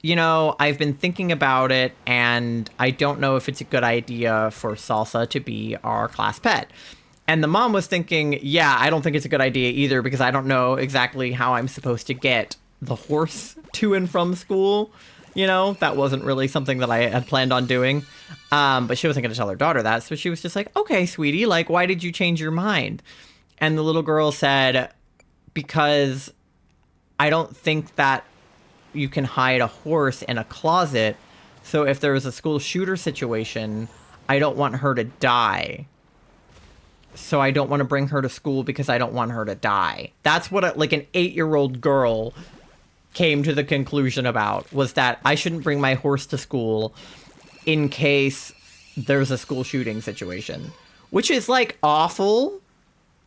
you know, I've been thinking about it, and I don't know if it's a good idea for Salsa to be our class pet. And the mom was thinking, yeah, I don't think it's a good idea either, because I don't know exactly how I'm supposed to get the horse to and from school. You know, that wasn't really something that I had planned on doing. But she wasn't going to tell her daughter that. So she was just like, okay, sweetie, like, why did you change your mind? And the little girl said, because I don't think that you can hide a horse in a closet. So if there was a school shooter situation, I don't want her to die. So I don't want to bring her to school because I don't want her to die. That's what like an 8-year-old girl came to the conclusion about, was that I shouldn't bring my horse to school in case there's a school shooting situation, which is like awful.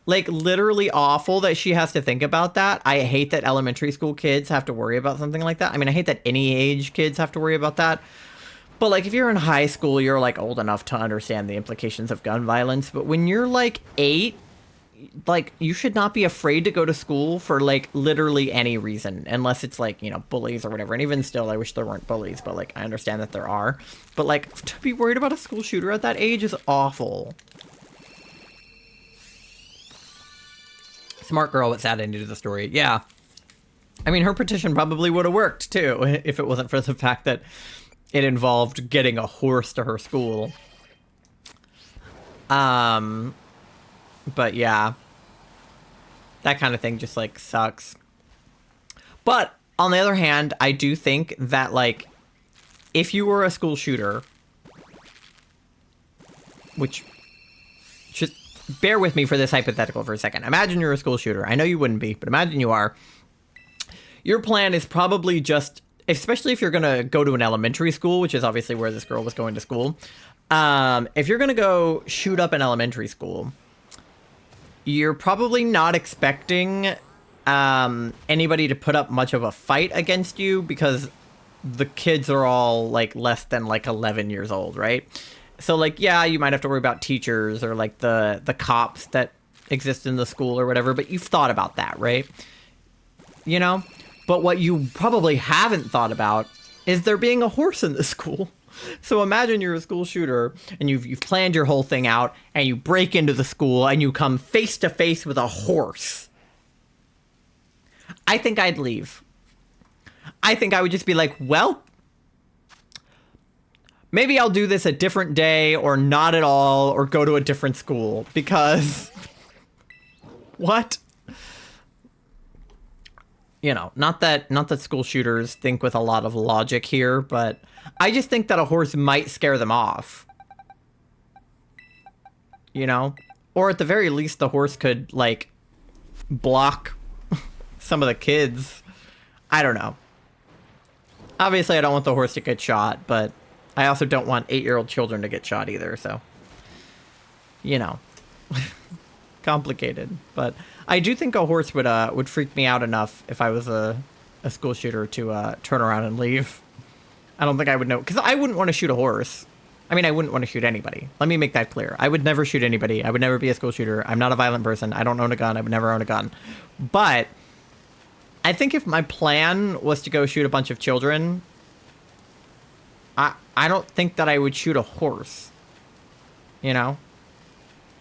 Like, literally awful that she has to think about that. I hate that elementary school kids have to worry about something like that. I mean, I hate that any age kids have to worry about that. But, like, if you're in high school, you're, like, old enough to understand the implications of gun violence. But when you're, like, 8, like, you should not be afraid to go to school for, like, literally any reason. Unless it's, like, you know, bullies or whatever. And even still, I wish there weren't bullies. But, like, I understand that there are. But, like, to be worried about a school shooter at that age is awful. Smart girl, what's that into the story? Yeah. I mean, her petition probably would have worked, too, if it wasn't for the fact that it involved getting a horse to her school. But yeah. That kind of thing just, like, sucks. But, on the other hand, I do think that, like, if you were a school shooter, which just bear with me for this hypothetical for a second. Imagine you're a school shooter. I know you wouldn't be, but imagine you are. Your plan is probably just, especially if you're going to go to an elementary school, which is obviously where this girl was going to school. If you're going to go shoot up an elementary school, you're probably not expecting anybody to put up much of a fight against you, because the kids are all like less than like 11 years old, right? So, like, yeah, you might have to worry about teachers or, like, the cops that exist in the school or whatever, but you've thought about that, right? You know? But what you probably haven't thought about is there being a horse in the school. So imagine you're a school shooter, and you've planned your whole thing out, and you break into the school, and you come face to face with a horse. I think I'd leave. I think I would just be like, well, maybe I'll do this a different day, or not at all, or go to a different school, because what? You know, not that school shooters think with a lot of logic here, but I just think that a horse might scare them off. You know? Or at the very least, the horse could, like, block some of the kids. I don't know. Obviously, I don't want the horse to get shot, but I also don't want 8-year-old children to get shot either, so, you know, complicated. But I do think a horse would freak me out enough if I was a school shooter to turn around and leave. I don't think I would know, because I wouldn't want to shoot a horse. I mean, I wouldn't want to shoot anybody. Let me make that clear. I would never shoot anybody. I would never be a school shooter. I'm not a violent person. I don't own a gun. I would never own a gun. But I think if my plan was to go shoot a bunch of children, I don't think that I would shoot a horse. You know?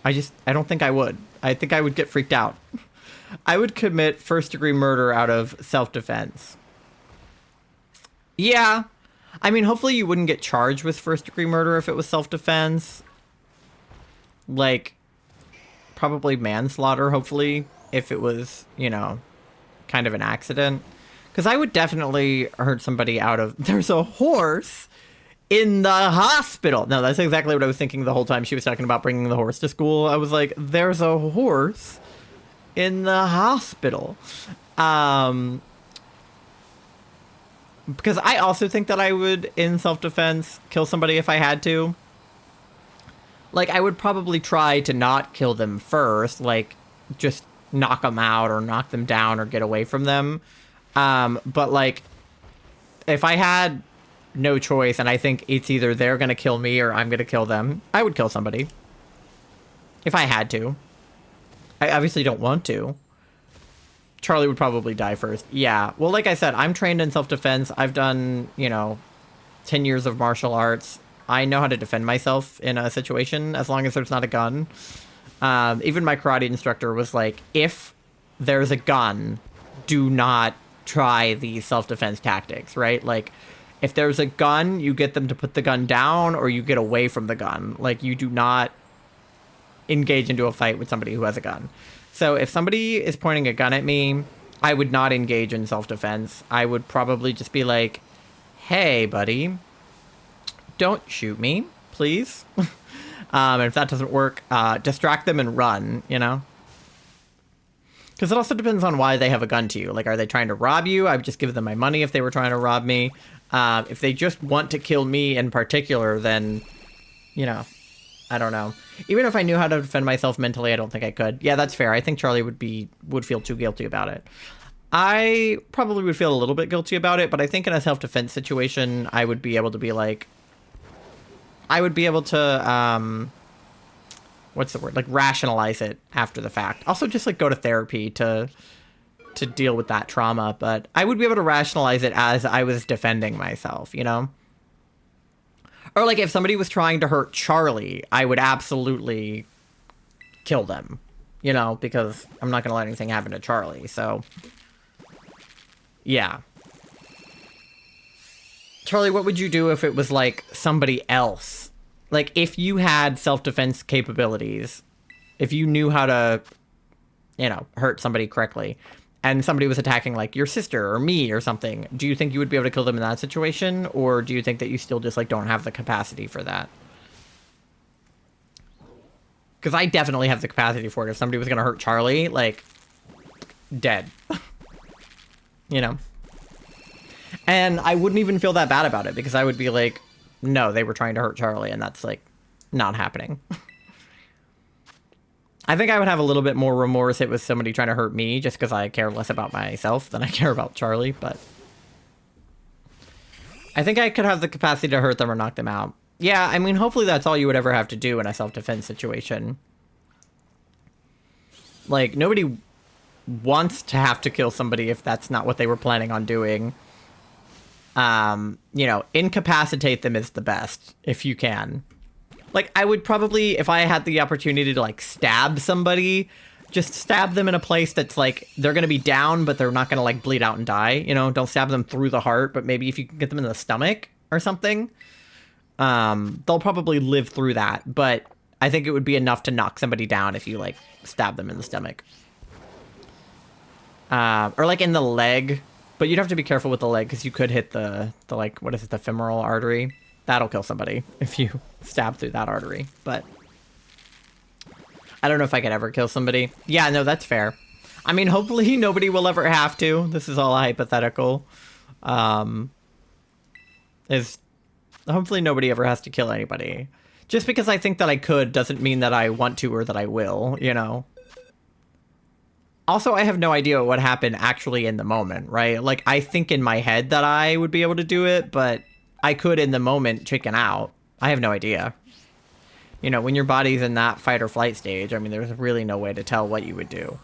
I don't think I would. I think I would get freaked out. I would commit first-degree murder out of self-defense. Yeah. I mean, hopefully you wouldn't get charged with first-degree murder if it was self-defense. Like, probably manslaughter, hopefully, if it was, you know, kind of an accident. Because I would definitely hurt somebody out of... There's a horse in the hospital. No, that's exactly what I was thinking the whole time she was talking about bringing the horse to school. I was like, there's a horse in the hospital. Because I also think that I would, in self-defense, kill somebody if I had to. Like, I would probably try to not kill them first, like, just knock them out or knock them down or get away from them. But, like, if I had no choice and I think it's either they're going to kill me or I'm going to kill them, I would kill somebody. If I had to. I obviously don't want to. Charlie would probably die first. Yeah. Well, like I said, I'm trained in self-defense. I've done, 10 years of martial arts. I know how to defend myself in a situation as long as there's not a gun. Even my karate instructor was like, if there's a gun, do not try these self-defense tactics, right? Like, if there's a gun, you get them to put the gun down or you get away from the gun. Like, you do not engage into a fight with somebody who has a gun. So if somebody is pointing a gun at me, I would not engage in self-defense. I would probably just be like, hey, buddy, don't shoot me, please. And if that doesn't work, distract them and run, Because it also depends on why they have a gun to you. Like, are they trying to rob you? I would just give them my money if they were trying to rob me. If they just want to kill me in particular, then, I don't know. Even if I knew how to defend myself mentally, I don't think I could. Yeah, that's fair. I think Charlie would feel too guilty about it. I probably would feel a little bit guilty about it, but I think in a self-defense situation, I would be able to be like... I would be able to, what's the word? Like, rationalize it after the fact. Also, just, like, go to therapy to deal with that trauma, but I would be able to rationalize it as I was defending myself, Or, like, if somebody was trying to hurt Charlie, I would absolutely kill them, because I'm not going to let anything happen to Charlie, so... Yeah. Charlie, what would you do if it was, like, somebody else? Like, if you had self-defense capabilities, if you knew how to, hurt somebody correctly, and somebody was attacking, like, your sister or me or something, do you think you would be able to kill them in that situation? Or do you think that you still just, like, don't have the capacity for that? Because I definitely have the capacity for it. If somebody was going to hurt Charlie, like, dead. And I wouldn't even feel that bad about it, because I would be like, no, they were trying to hurt Charlie, and that's, like, not happening. I think I would have a little bit more remorse if it was somebody trying to hurt me, just because I care less about myself than I care about Charlie, but... I think I could have the capacity to hurt them or knock them out. Yeah, I mean, hopefully that's all you would ever have to do in a self-defense situation. Like, nobody wants to have to kill somebody if that's not what they were planning on doing. Incapacitate them is the best, if you can. Like, I would probably, if I had the opportunity to, like, stab somebody, just stab them in a place that's, like, they're gonna be down, but they're not gonna, like, bleed out and die, Don't stab them through the heart, but maybe if you can get them in the stomach or something, they'll probably live through that, but I think it would be enough to knock somebody down if you, like, stab them in the stomach. Or, like, in the leg. But you'd have to be careful with the leg, because you could hit the like, what is it, the femoral artery? That'll kill somebody if you stab through that artery. But I don't know if I could ever kill somebody. Yeah, no, that's fair. I mean, hopefully nobody will ever have to. This is all hypothetical. Hopefully nobody ever has to kill anybody. Just because I think that I could doesn't mean that I want to or that I will, Also, I have no idea what would happen actually in the moment, right? Like, I think in my head that I would be able to do it, but I could in the moment chicken out. I have no idea. When your body's in that fight or flight stage, I mean, there's really no way to tell what you would do.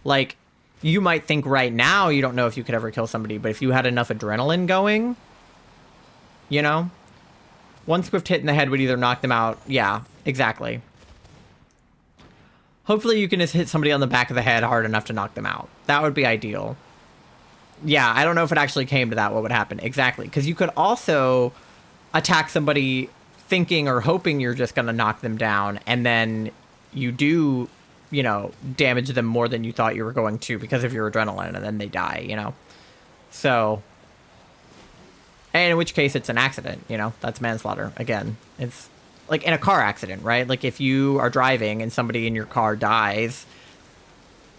Like, you might think right now you don't know if you could ever kill somebody, but if you had enough adrenaline going, one swift hit in the head would either knock them out. Yeah, exactly. Hopefully you can just hit somebody on the back of the head hard enough to knock them out. That would be ideal. Yeah, I don't know if it actually came to that, what would happen. Exactly. Because you could also attack somebody thinking or hoping you're just going to knock them down, and then you do, damage them more than you thought you were going to because of your adrenaline, and then they die, So, and in which case it's an accident, That's manslaughter. Again, it's... like, in a car accident, right? Like, if you are driving and somebody in your car dies,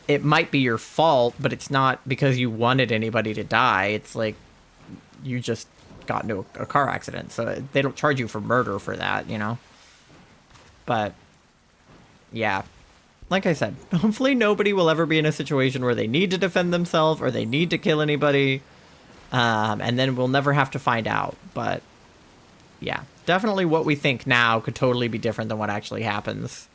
it might be your fault, but it's not because you wanted anybody to die. It's like, you just got into a car accident. So they don't charge you for murder for that, you know? But, yeah. Like I said, hopefully nobody will ever be in a situation where they need to defend themselves or they need to kill anybody. And then we'll never have to find out. But, yeah. Definitely what we think now could totally be different than what actually happens.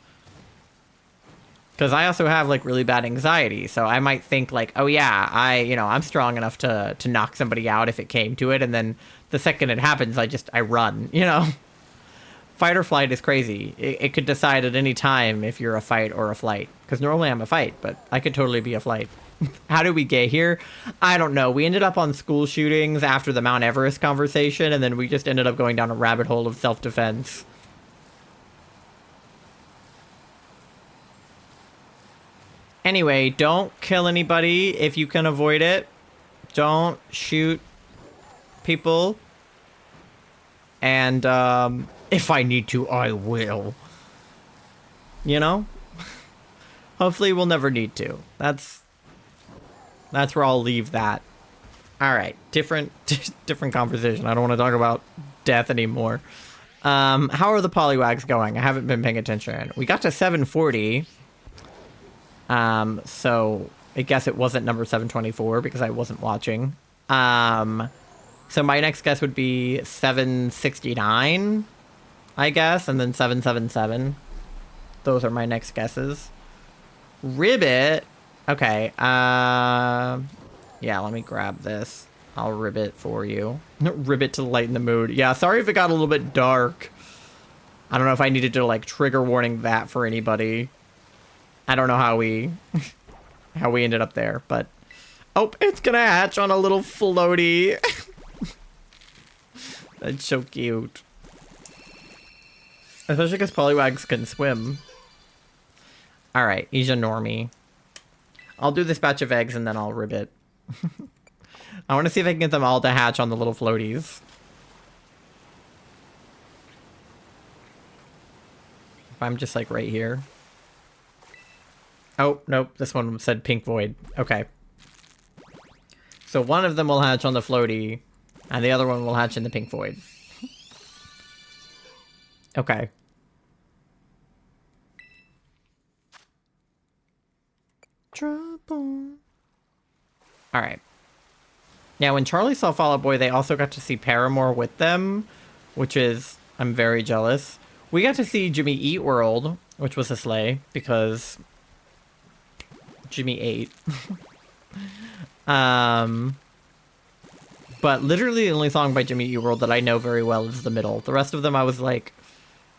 Because I also have, like, really bad anxiety. So I might think, like, oh, yeah, I'm strong enough to knock somebody out if it came to it. And then the second it happens, I run, you know? Fight or flight is crazy. It could decide at any time if you're a fight or a flight. Because normally I'm a fight, but I could totally be a flight. How did we get here? I don't know. We ended up on school shootings after the Mount Everest conversation, and then we just ended up going down a rabbit hole of self-defense. Anyway, don't kill anybody if you can avoid it. Don't shoot people. And, if I need to, I will. You know? Hopefully we'll never need to. That's where I'll leave that. Alright, different conversation. I don't want to talk about death anymore. How are the polywags going? I haven't been paying attention. We got to 740. So I guess it wasn't number 724 because I wasn't watching. So my next guess would be 769, I guess, and then 777. Those are my next guesses. Ribbit. Okay. Yeah, let me grab this. I'll ribbit for you. Ribbit to lighten the mood. Yeah, sorry if it got a little bit dark. I don't know if I needed to, like, trigger warning that for anybody. I don't know how we ended up there, but... Oh, it's gonna hatch on a little floaty. That's so cute. Especially because polywags can swim. Alright, he's a normie. I'll do this batch of eggs and then I'll ribbit. I want to see if I can get them all to hatch on the little floaties. If I'm just like right here. Oh, nope. This one said pink void. Okay. So one of them will hatch on the floaty, and the other one will hatch in the pink void. Okay. Trouble. Alright. Yeah, when Charlie saw Fall Out Boy, they also got to see Paramore with them, which is... I'm very jealous. We got to see Jimmy Eat World, which was a sleigh, because... Jimmy ate. But literally the only song by Jimmy Eat World that I know very well is the middle. The rest of them I was like,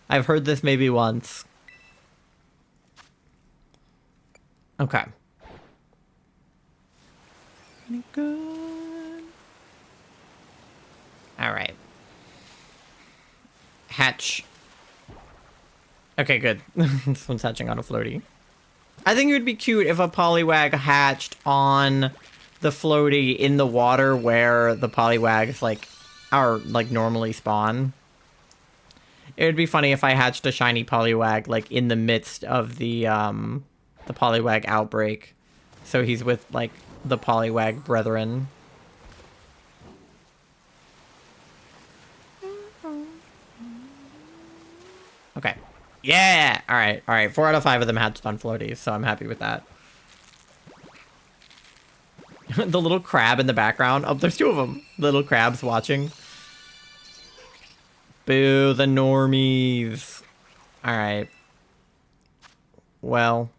I've heard this maybe once. Okay. Pretty good. Alright. Hatch. Okay, good. This one's hatching on a floaty. I think it would be cute if a polywag hatched on the floaty in the water where the polywags are normally spawn. It would be funny if I hatched a shiny polywag like in the midst of the polywag outbreak. So he's with like the polywag brethren. Okay. Yeah! Alright, alright. 4 out of 5 of them hatched on floaties, so I'm happy with that. The little crab in the background. Oh, there's 2 of them. Little crabs watching. Boo, the normies. Alright. Well.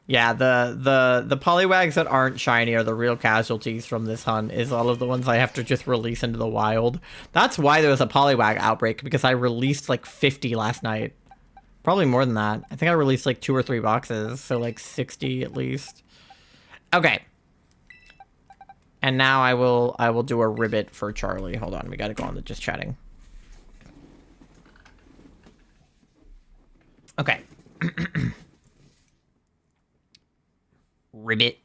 Yeah, the polywags that aren't shiny are the real casualties from this hunt, is all of the ones I have to just release into the wild. That's why there was a polywag outbreak, because I released like 50 last night. Probably more than that. I think I released like 2 or 3 boxes, so like 60 at least. Okay. And now I will do a ribbit for Charlie. Hold on, we gotta go on to just chatting. Okay. Ribbit.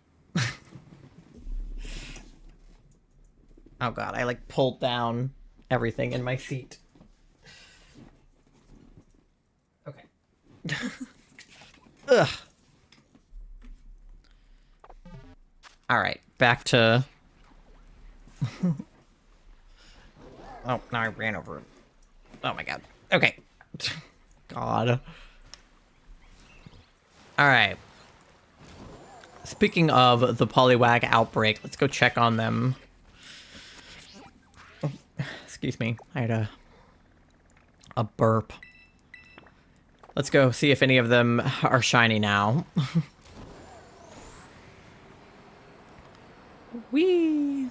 Oh god, I like pulled down everything in my seat. Okay. Ugh. Alright, back to... Oh, now I ran over it. Oh my god. Okay. God. Alright. Speaking of the Poliwag outbreak, let's go check on them. Oh, excuse me. I had a burp. Let's go see if any of them are shiny now. Whee!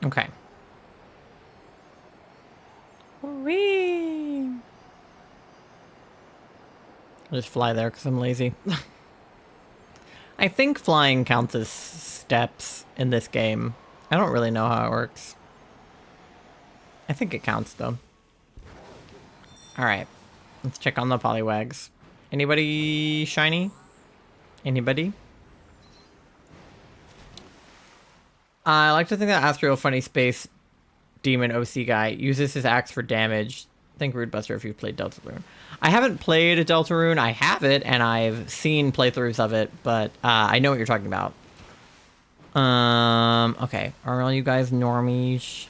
Okay. Whee! I'll just fly there because I'm lazy. I think flying counts as steps in this game. I don't really know how it works. I think it counts though. Alright. Let's check on the Poliwags. Anybody shiny? Anybody? I like to think that Astro Funny Space Demon OC guy uses his axe for damage. Think Rudebuster if you've played Deltarune. I haven't played a Deltarune. I have it, and I've seen playthroughs of it, but I know what you're talking about. Okay. Are all you guys normies?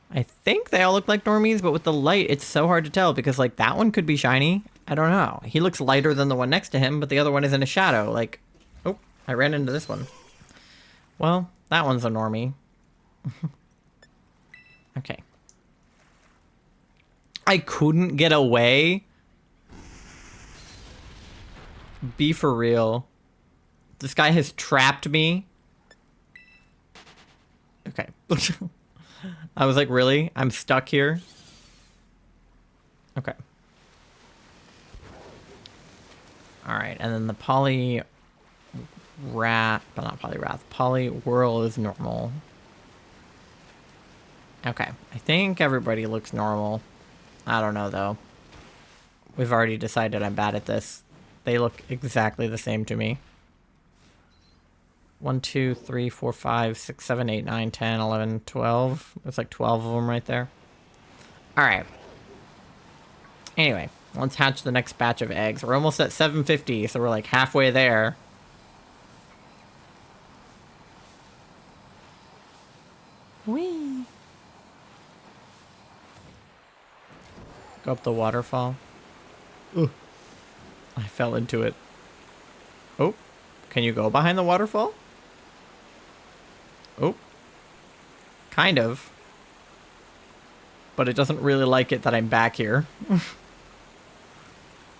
I think they all look like normies, but with the light, it's so hard to tell because, like, that one could be shiny. I don't know. He looks lighter than the one next to him, but the other one is in a shadow. Like, oh, I ran into this one. Well, that one's a normie. Okay. I couldn't get away? Be for real. This guy has trapped me. Okay. I was like, really? I'm stuck here? Okay. Alright, and then the Poliwrath, but not Poliwrath. Poliwhirl is normal. Okay, I think everybody looks normal. I don't know, though. We've already decided I'm bad at this. They look exactly the same to me. 1, 2, 3, 4, 5, 6, 7, 8, 9, 10, 11, 12. There's like 12 of them right there. Alright. Anyway, let's hatch the next batch of eggs. We're almost at 750, so we're like halfway there. Whee! Go up the waterfall. Ugh. I fell into it. Oh, can you go behind the waterfall? Oh. Kind of. But it doesn't really like it that I'm back here.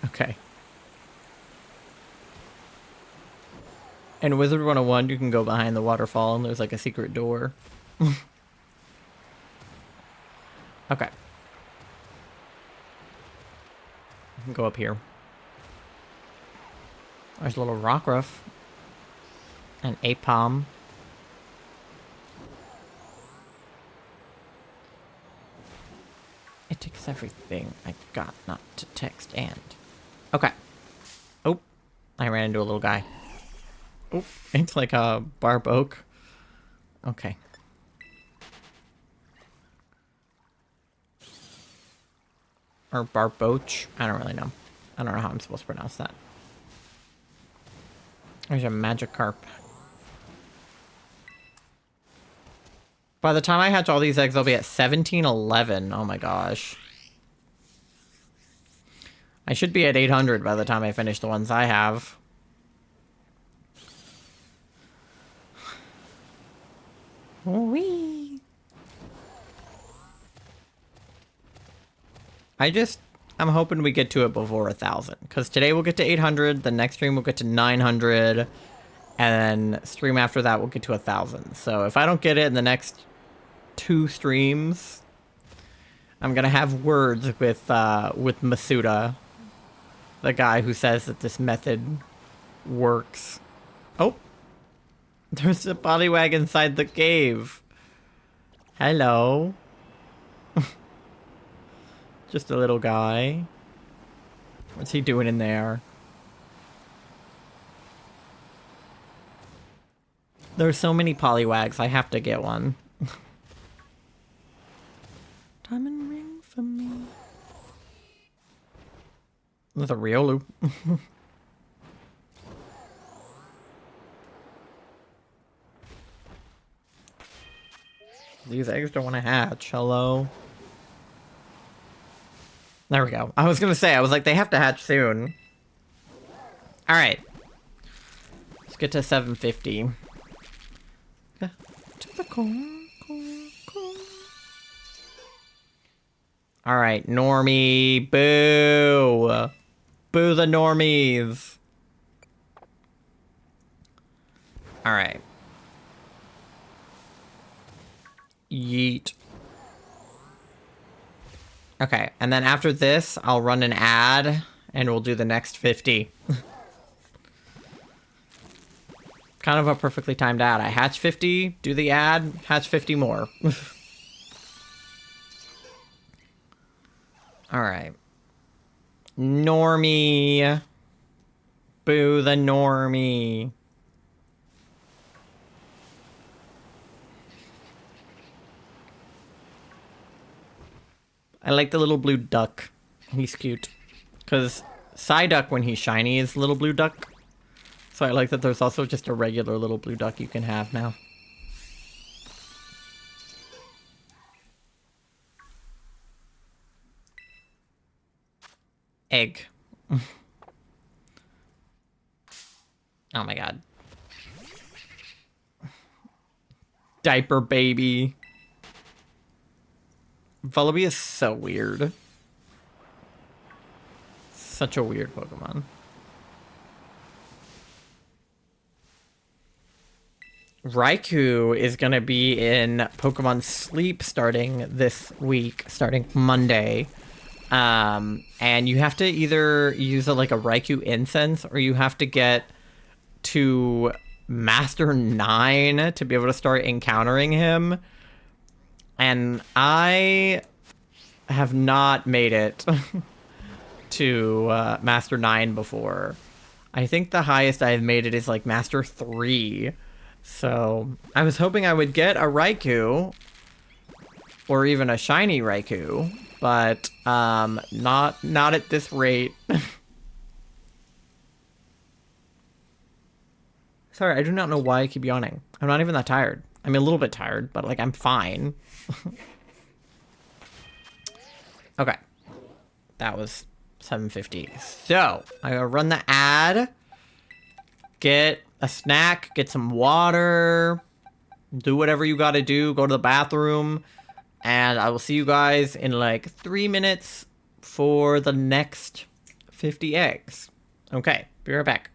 Okay. In Wizard 101, you can go behind the waterfall and there's like a secret door. Okay. I can go up here. There's a little Rockruff. An Apom. It takes everything I got not to text and. Okay. Oh, I ran into a little guy. Oh, it's like a barb oak. Okay. Or barboach. I don't really know. I don't know how I'm supposed to pronounce that. There's a Magikarp. By the time I hatch all these eggs, I'll be at 1711. Oh my gosh. I should be at 800 by the time I finish the ones I have. Whee! I'm hoping we get to it before 1,000. Because today we'll get to 800, the next stream we'll get to 900, and then stream after that we'll get to 1,000. So if I don't get it in the next 2 streams, I'm gonna have words with Masuda, the guy who says that this method works. Oh, there's a Poliwag inside the cave. Hello. Just a little guy. What's he doing in there? There's so many Poliwags, I have to get one. Diamond ring for me. There's a Riolu. These eggs don't want to hatch. Hello? There we go. I was gonna say, I was like, they have to hatch soon. Alright. Let's get to 750. Yeah. Typical. Alright, normie. Boo. Boo the normies. Alright. Yeet. Okay, and then after this, I'll run an ad, and we'll do the next 50. Kind of a perfectly timed ad. I hatch 50, do the ad, hatch 50 more. Alright. Normie. Boo the normie. I like the little blue duck. He's cute. Because Psyduck, when he's shiny, is little blue duck. So I like that there's also just a regular little blue duck you can have now. Egg. Oh my god. Diaper baby. Vullaby is so weird. Such a weird Pokemon. Raikou is gonna be in Pokemon Sleep starting this week, starting Monday. And you have to either use like a Raikou incense, or you have to get to Master 9 to be able to start encountering him. And I have not made it to Master 9 before. I think the highest I've made it is like Master 3. So I was hoping I would get a Raikou, or even a shiny Raikou, but not at this rate. Sorry, I do not know why I keep yawning. I'm not even that tired. I'm a little bit tired, but like I'm fine. Okay. That was 750. So, I gotta run the ad, get a snack, get some water, do whatever you gotta do, go to the bathroom, and I will see you guys in like 3 minutes for the next 50 eggs. Okay, be right back.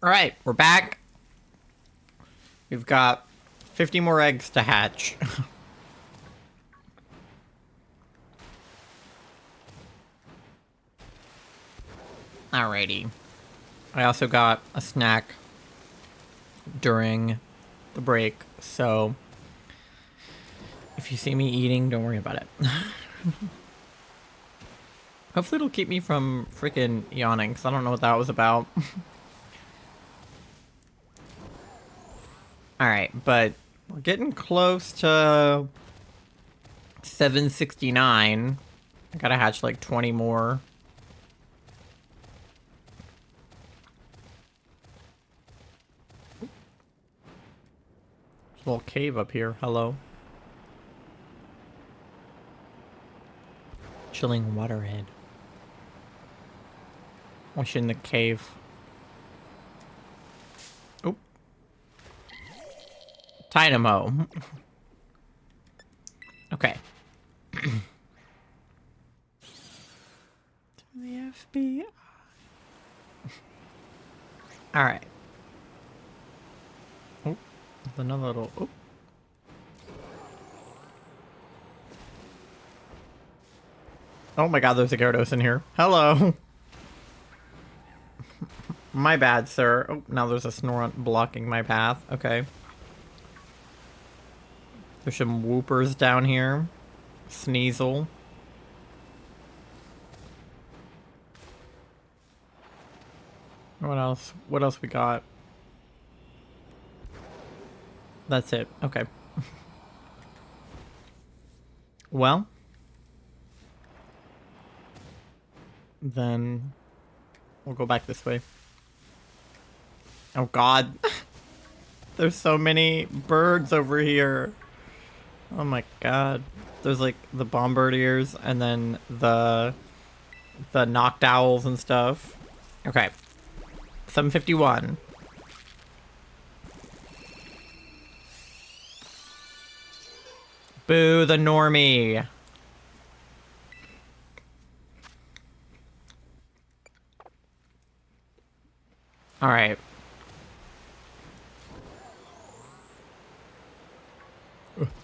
All right, we're back. We've got 50 more eggs to hatch. Alrighty. I also got a snack during the break, so if you see me eating, don't worry about it. Hopefully it'll keep me from freaking yawning, because I don't know what that was about. Alright, but we're getting close to 769. I gotta hatch like 20 more. There's a little cave up here. Hello. Chilling waterhead. What's in the cave? Oh. Dynamo. Okay. To the FBI. Alright. Oh, there's another little... Oh. Oh my god, there's a Gyarados in here. Hello! My bad, sir. Oh, now there's a Snorunt blocking my path. Okay. There's some Whoopers down here. Sneasel. What else? What else we got? That's it. Okay. Well. Then we'll go back this way. Oh god. There's so many birds over here. Oh my god. There's like the bombardiers and then the knocked owls and stuff. Okay. 751. Boo the normie. All right.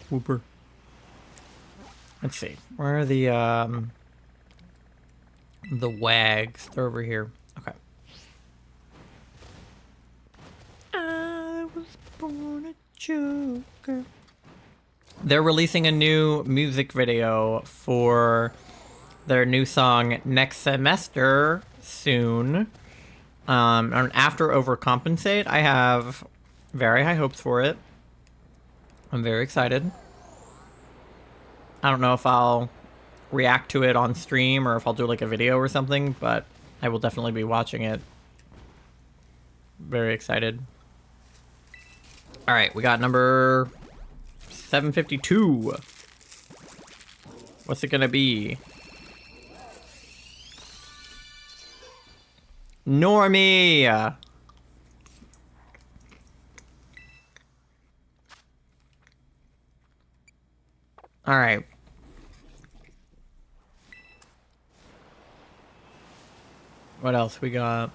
Whooper. Let's see. Where are the wags? They're over here. Okay. I was born a joker. They're releasing a new music video for their new song Next Semester soon. And after Overcompensate, I have very high hopes for it. I'm very excited. I don't know if I'll react to it on stream or if I'll do like a video or something, but I will definitely be watching it. Very excited. All right, we got number 752. What's it gonna be? Normie! Alright. What else we got?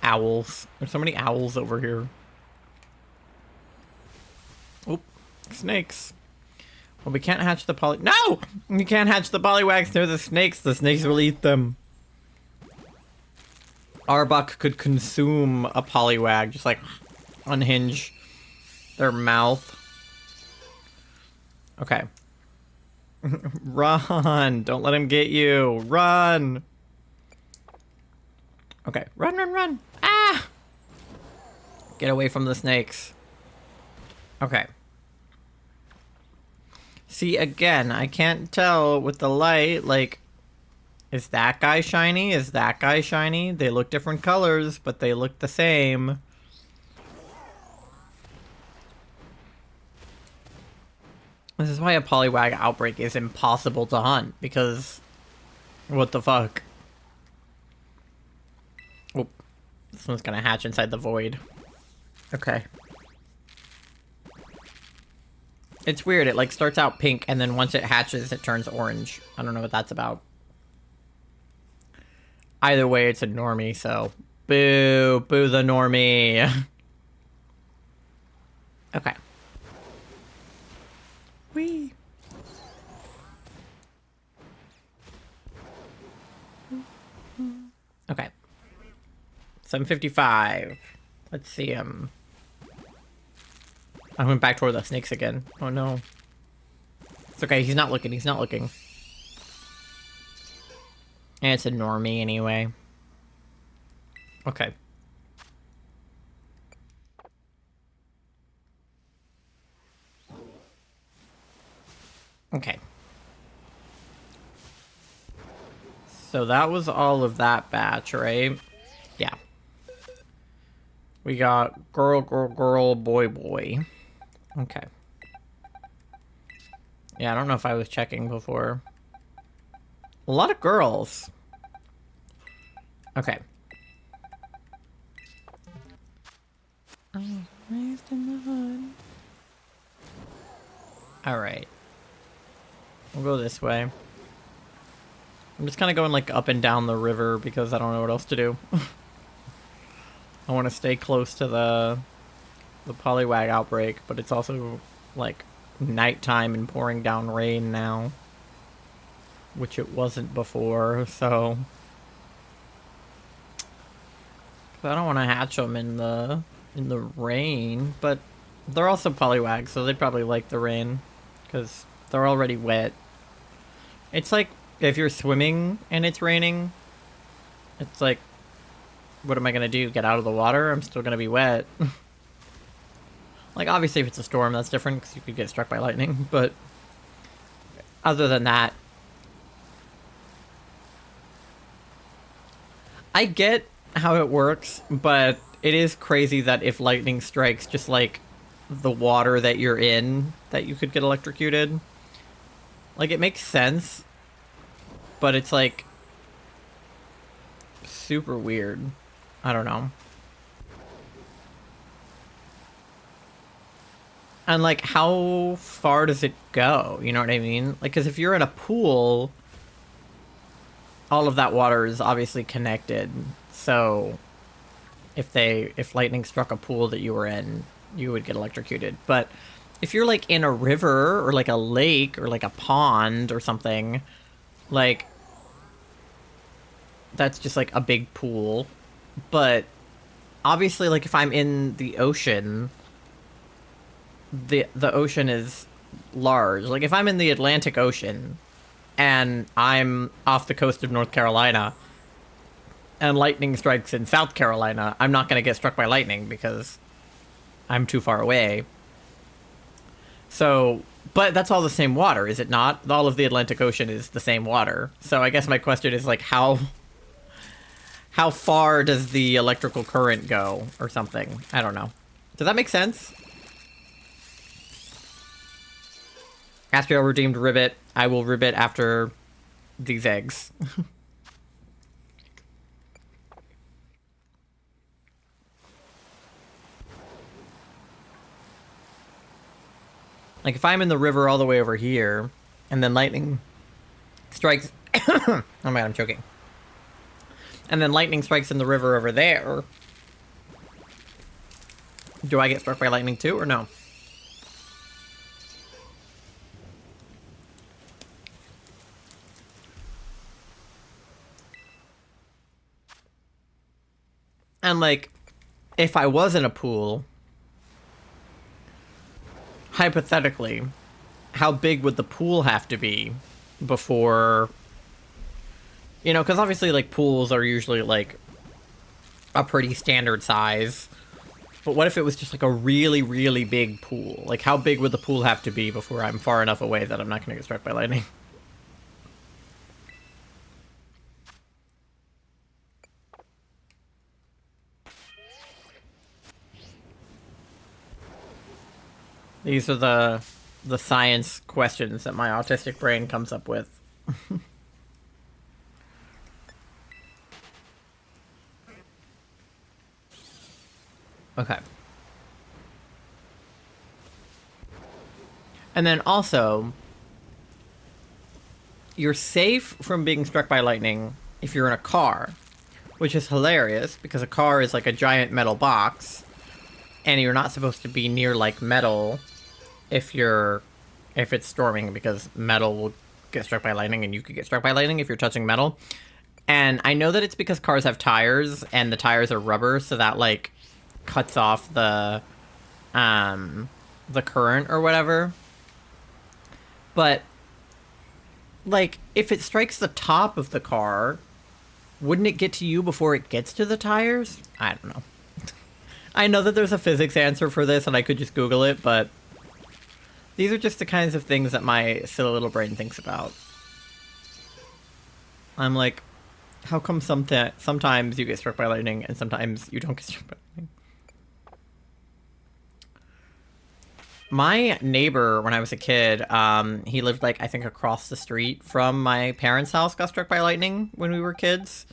Owls. There's so many owls over here. Oop. Snakes. Well, we can't hatch the poly... No! We can't hatch the polywags near the snakes. The snakes will eat them. Arbok could consume a polywag. Just like unhinge their mouth. Okay. Run! Don't let him get you! Run! Okay. Run, run, run! Ah! Get away from the snakes. Okay. See, again, I can't tell with the light, like, is that guy shiny? Is that guy shiny? They look different colors, but they look the same. This is why a polywag outbreak is impossible to hunt, because what the fuck? Oh, this one's gonna hatch inside the void. Okay. It's weird, it like starts out pink and then once it hatches it turns orange. I don't know what that's about. Either way, it's a normie, so boo, boo the normie. Okay. Whee. Okay. 7:55. Let's see him. I went back toward the snakes again. Oh no. It's okay, he's not looking, he's not looking. And it's a normie anyway. Okay. Okay. So that was all of that batch, right? Yeah. We got girl, girl, girl, boy, boy. Okay. Yeah, I don't know if I was checking before. A lot of girls. Okay. I was raised in the hood. Alright. We'll go this way. I'm just kind of going like up and down the river because I don't know what else to do. I want to stay close to the Poliwag outbreak, but it's also like nighttime and pouring down rain now, which it wasn't before, so I don't want to hatch them in the rain, but they're also Poliwag, so they'd probably like the rain because they're already wet. It's like if you're swimming and it's raining, it's like, what am I gonna do? Get out of the water? I'm still gonna be wet. Like, obviously if it's a storm, that's different because you could get struck by lightning, but other than that, I get how it works, but it is crazy that if lightning strikes just like the water that you're in, that you could get electrocuted. Like, it makes sense, but it's like super weird. I don't know. And like, how far does it go? You know what I mean? Like, because if you're in a pool, all of that water is obviously connected. So if lightning struck a pool that you were in, you would get electrocuted. But if you're like in a river or like a lake or like a pond or something, like, that's just like a big pool. But obviously, like, if I'm in the ocean, the ocean is large. Like, if I'm in the Atlantic Ocean and I'm off the coast of North Carolina and lightning strikes in South Carolina, I'm not going to get struck by lightning because I'm too far away. So, but that's all the same water, is it not? All of the Atlantic Ocean is the same water. So I guess my question is, like, how far does the electrical current go or something? I don't know. Does that make sense? Astral redeemed ribbit. I will ribbit after these eggs. Like, if I'm in the river all the way over here, and then lightning strikes... Oh my god, I'm choking. And then lightning strikes in the river over there, do I get struck by lightning too, or no? And, like, if I was in a pool, hypothetically, how big would the pool have to be before... You know, because obviously, like, pools are usually, like, a pretty standard size. But what if it was just, like, a really, really big pool? Like, how big would the pool have to be before I'm far enough away that I'm not going to get struck by lightning? These are the science questions that my autistic brain comes up with. Okay. And then also, you're safe from being struck by lightning if you're in a car. which is hilarious because a car is like a giant metal box, and you're not supposed to be near like metal if it's storming, because metal will get struck by lightning, and you could get struck by lightning if you're touching metal. And I know that it's because cars have tires, and the tires are rubber, so that like cuts off the current or whatever. But like, if it strikes the top of the car, wouldn't it get to you before it gets to the tires? I don't know. I know that there's a physics answer for this, and I could just Google it, but these are just the kinds of things that my silly little brain thinks about. I'm like, how come sometimes you get struck by lightning and sometimes you don't get struck by lightning? My neighbor, when I was a kid, he lived, like, I think across the street from my parents' house, got struck by lightning when we were kids.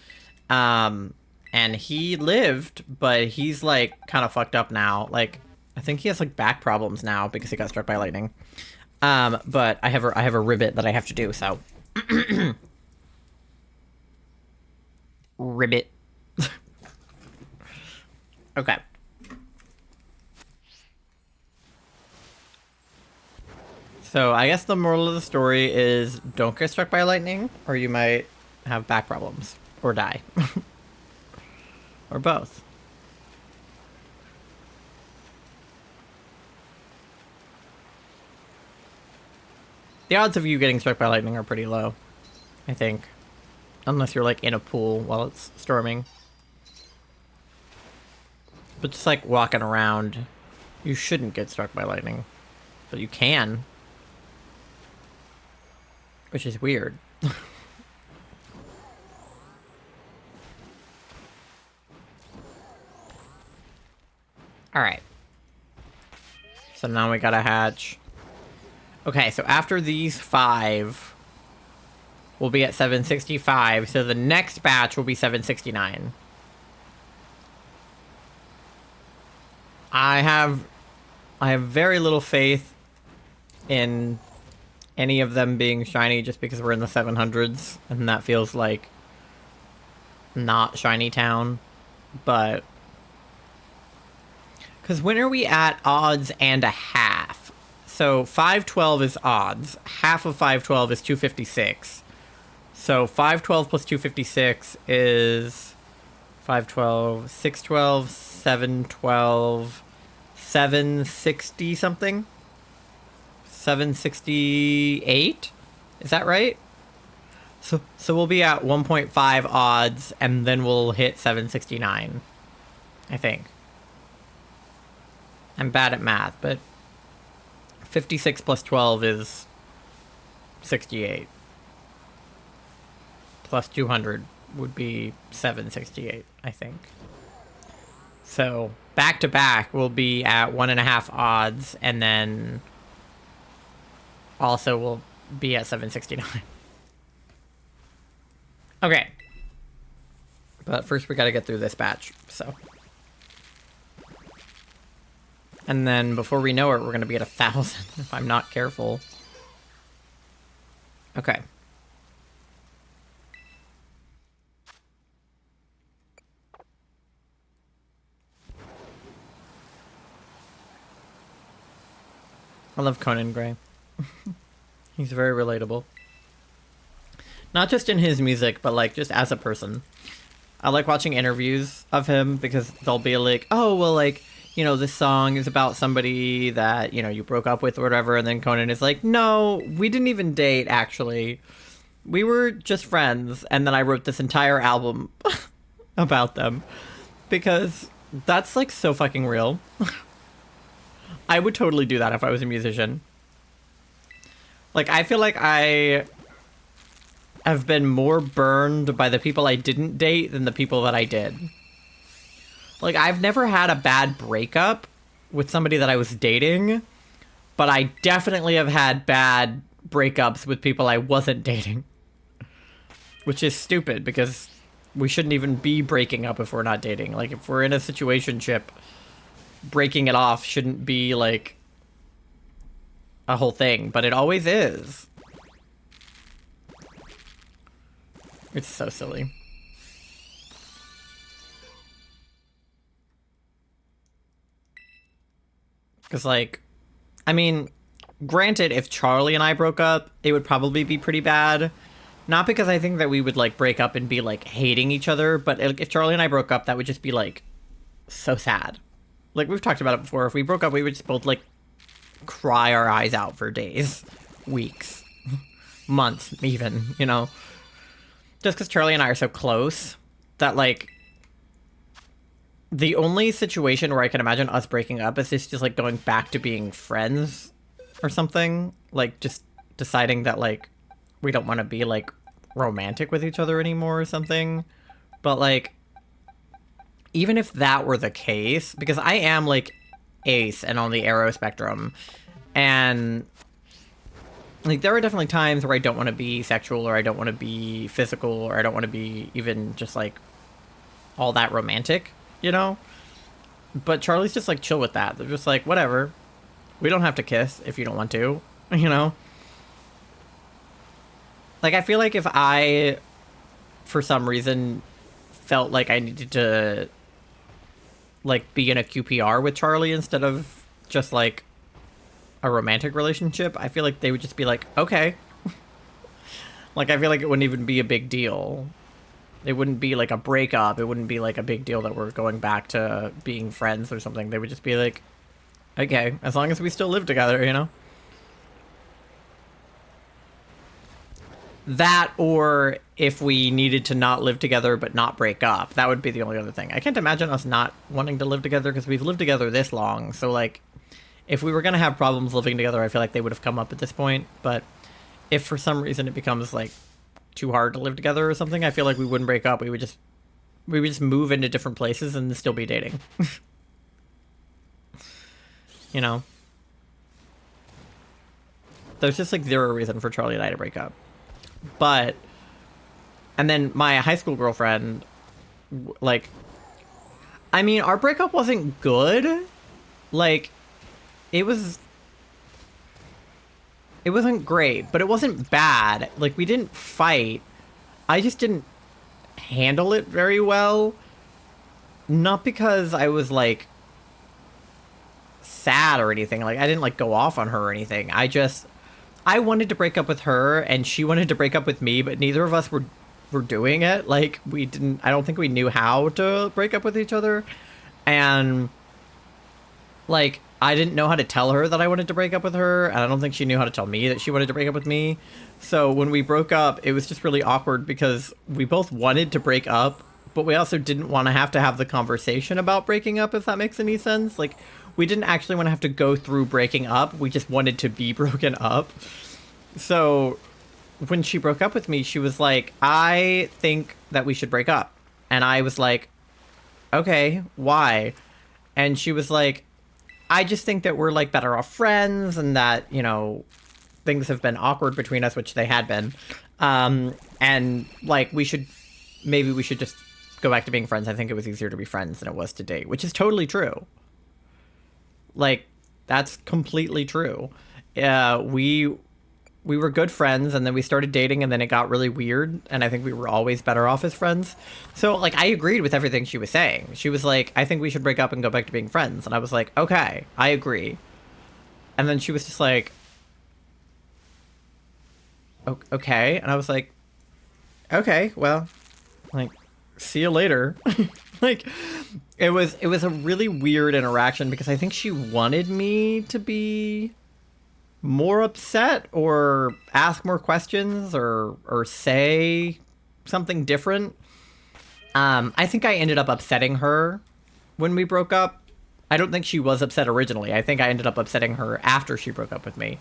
And he lived, but he's, like, kind of fucked up now. Like, I think he has, like, back problems now because he got struck by lightning. But I have a ribbit that I have to do, so. Ribbit. Okay. So I guess the moral of the story is don't get struck by lightning, or you might have back problems, or die. Or both. The odds of you getting struck by lightning are pretty low, I think. Unless you're like in a pool while it's storming. But just like walking around, you shouldn't get struck by lightning. But you can. Which is weird. Alright. So now we gotta hatch. Okay, so after these 5, we'll be at 765. So the next batch will be 769. I have very little faith in any of them being shiny just because we're in the 700s, and that feels like not shiny town. But because when are we at odds and a half? So 512 is odds. Half of 512 is 256. So 512 plus 256 is 512, 612, 712, 760 something? 768? Is that right? So we'll be at 1.5 odds, and then we'll hit 769. I think. I'm bad at math, but 56 plus 12 is 68. Plus 200 would be 768, I think. So back to back, we'll be at 1.5 odds, and then also we'll be at 769. Okay. But first we gotta get through this batch, so. And then before we know it, we're gonna be at 1,000 if I'm not careful. Okay. I love Conan Gray. He's very relatable. Not just in his music, but like just as a person. I like watching interviews of him because they'll be like, oh, well, like, you know, this song is about somebody that, you know, you broke up with or whatever. And then Conan is like, no, we didn't even date, actually. We were just friends. And then I wrote this entire album about them because that's like so fucking real. I would totally do that if I was a musician. Like, I feel like I have been more burned by the people I didn't date than the people that I did. Like, I've never had a bad breakup with somebody that I was dating, but I definitely have had bad breakups with people I wasn't dating. Which is stupid, because we shouldn't even be breaking up if we're not dating. Like, if we're in a situationship, breaking it off shouldn't be, like, a whole thing, but it always is. It's so silly. Because, like, I mean, granted, if Charlie and I broke up, it would probably be pretty bad. Not because I think that we would, like, break up and be, like, hating each other, but if Charlie and I broke up, that would just be, like, so sad. Like, we've talked about it before. If we broke up, we would just both, like, cry our eyes out for days, weeks, months, even, you know? Just because Charlie and I are so close that, like, the only situation where I can imagine us breaking up is just like, going back to being friends or something. Like, just deciding that, like, we don't want to be, like, romantic with each other anymore or something. But, like, even if that were the case, because I am, like, ace and on the arrow spectrum, and, like, there are definitely times where I don't want to be sexual, or I don't want to be physical, or I don't want to be even just, like, all that romantic, you know? But Charlie's just, like, chill with that. They're just like, whatever. We don't have to kiss if you don't want to, you know? Like, I feel like if I, for some reason, felt like I needed to, like, be in a QPR with Charlie instead of just, like, a romantic relationship, I feel like they would just be like, okay. Like, I feel like it wouldn't even be a big deal. It wouldn't be, like, a breakup. It wouldn't be, like, a big deal that we're going back to being friends or something. They would just be like, okay, as long as we still live together, you know? That, or if we needed to not live together but not break up, that would be the only other thing. I can't imagine us not wanting to live together because we've lived together this long. So, like, if we were going to have problems living together, I feel like they would have come up at this point. But if for some reason it becomes, like, too hard to live together or something, I feel like we wouldn't break up. We would just move into different places and still be dating. You know? There's just, like, zero reason for Charlie and I to break up. But, and then my high school girlfriend, like, I mean, our breakup wasn't good. Like, it wasn't great, but it wasn't bad. Like, we didn't fight. I just didn't handle it very well. Not because I was, like, sad or anything. Like, I didn't, like, go off on her or anything. I wanted to break up with her, and she wanted to break up with me, but neither of us were doing it. Like, I don't think we knew how to break up with each other. And, like, I didn't know how to tell her that I wanted to break up with her, and I don't think she knew how to tell me that she wanted to break up with me. So when we broke up, it was just really awkward because we both wanted to break up, but we also didn't want to have the conversation about breaking up, if that makes any sense. Like, we didn't actually want to have to go through breaking up. We just wanted to be broken up. So when she broke up with me, she was like, I think that we should break up. And I was like, okay, why? And she was like, I just think that we're, like, better off friends, and that, you know, things have been awkward between us, which they had been. And, like, maybe we should just go back to being friends. I think it was easier to be friends than it was to date, which is totally true. Like, that's completely true. We were good friends, and then we started dating, and then it got really weird, and I think we were always better off as friends. So, like, I agreed with everything she was saying. She was like, I think we should break up and go back to being friends. And I was like, okay, I agree. And then she was just like, okay. And I was like, okay, well, like, see you later. Like, it was a really weird interaction because I think she wanted me to be more upset or ask more questions or say something different. I think I ended up upsetting her when we broke up. I don't think she was upset originally. I think I ended up upsetting her after she broke up with me.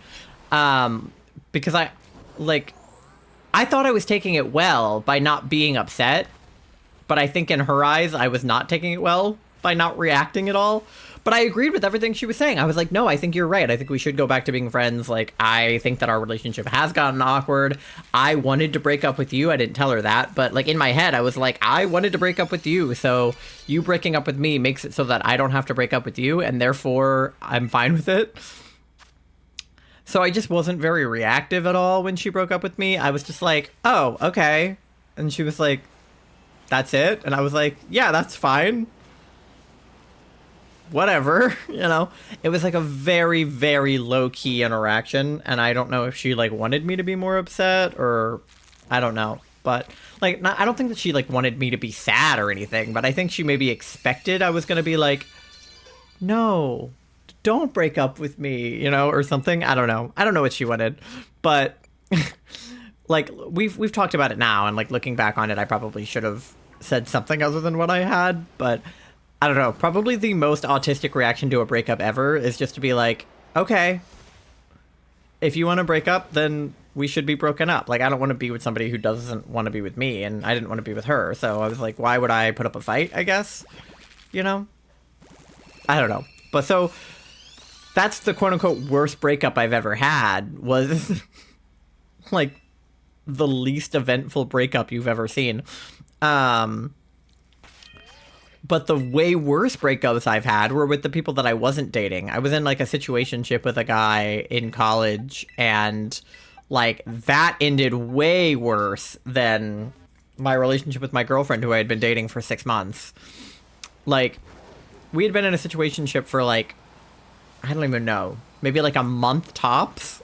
Because I thought I was taking it well by not being upset, but I think in her eyes, I was not taking it well by not reacting at all. But I agreed with everything she was saying. I was like, no, I think you're right. I think we should go back to being friends. Like, I think that our relationship has gotten awkward. I wanted to break up with you. I didn't tell her that. But, like, in my head, I was like, I wanted to break up with you. So you breaking up with me makes it so that I don't have to break up with you. And therefore, I'm fine with it. So I just wasn't very reactive at all when she broke up with me. I was just like, oh, okay. And she was like, that's it? And I was like, yeah, that's fine. whatever, you know. It was like a very, very low-key interaction, and I don't know if she, like, wanted me to be more upset, or I don't know. But, like, I don't think that she, like, wanted me to be sad or anything, but I think she maybe expected I was gonna be like, no, don't break up with me, you know, or something. I don't know. I don't know what she wanted, but like we've talked about it now, and like looking back on it, I probably should have said something other than what I had, but I don't know. Probably the most autistic reaction to a breakup ever is just to be like, okay, if you want to break up, then we should be broken up. Like, I don't want to be with somebody who doesn't want to be with me, and I didn't want to be with her, so I was like, why would I put up a fight, I guess? You know? I don't know. But so that's the quote-unquote worst breakup I've ever had, was like the least eventful breakup you've ever seen. But the way worse breakups I've had were with the people that I wasn't dating. I was in like a situationship with a guy in college, and like that ended way worse than my relationship with my girlfriend, who I had been dating for 6 months. Like, we had been in a situationship for like, I don't even know, maybe like a month tops.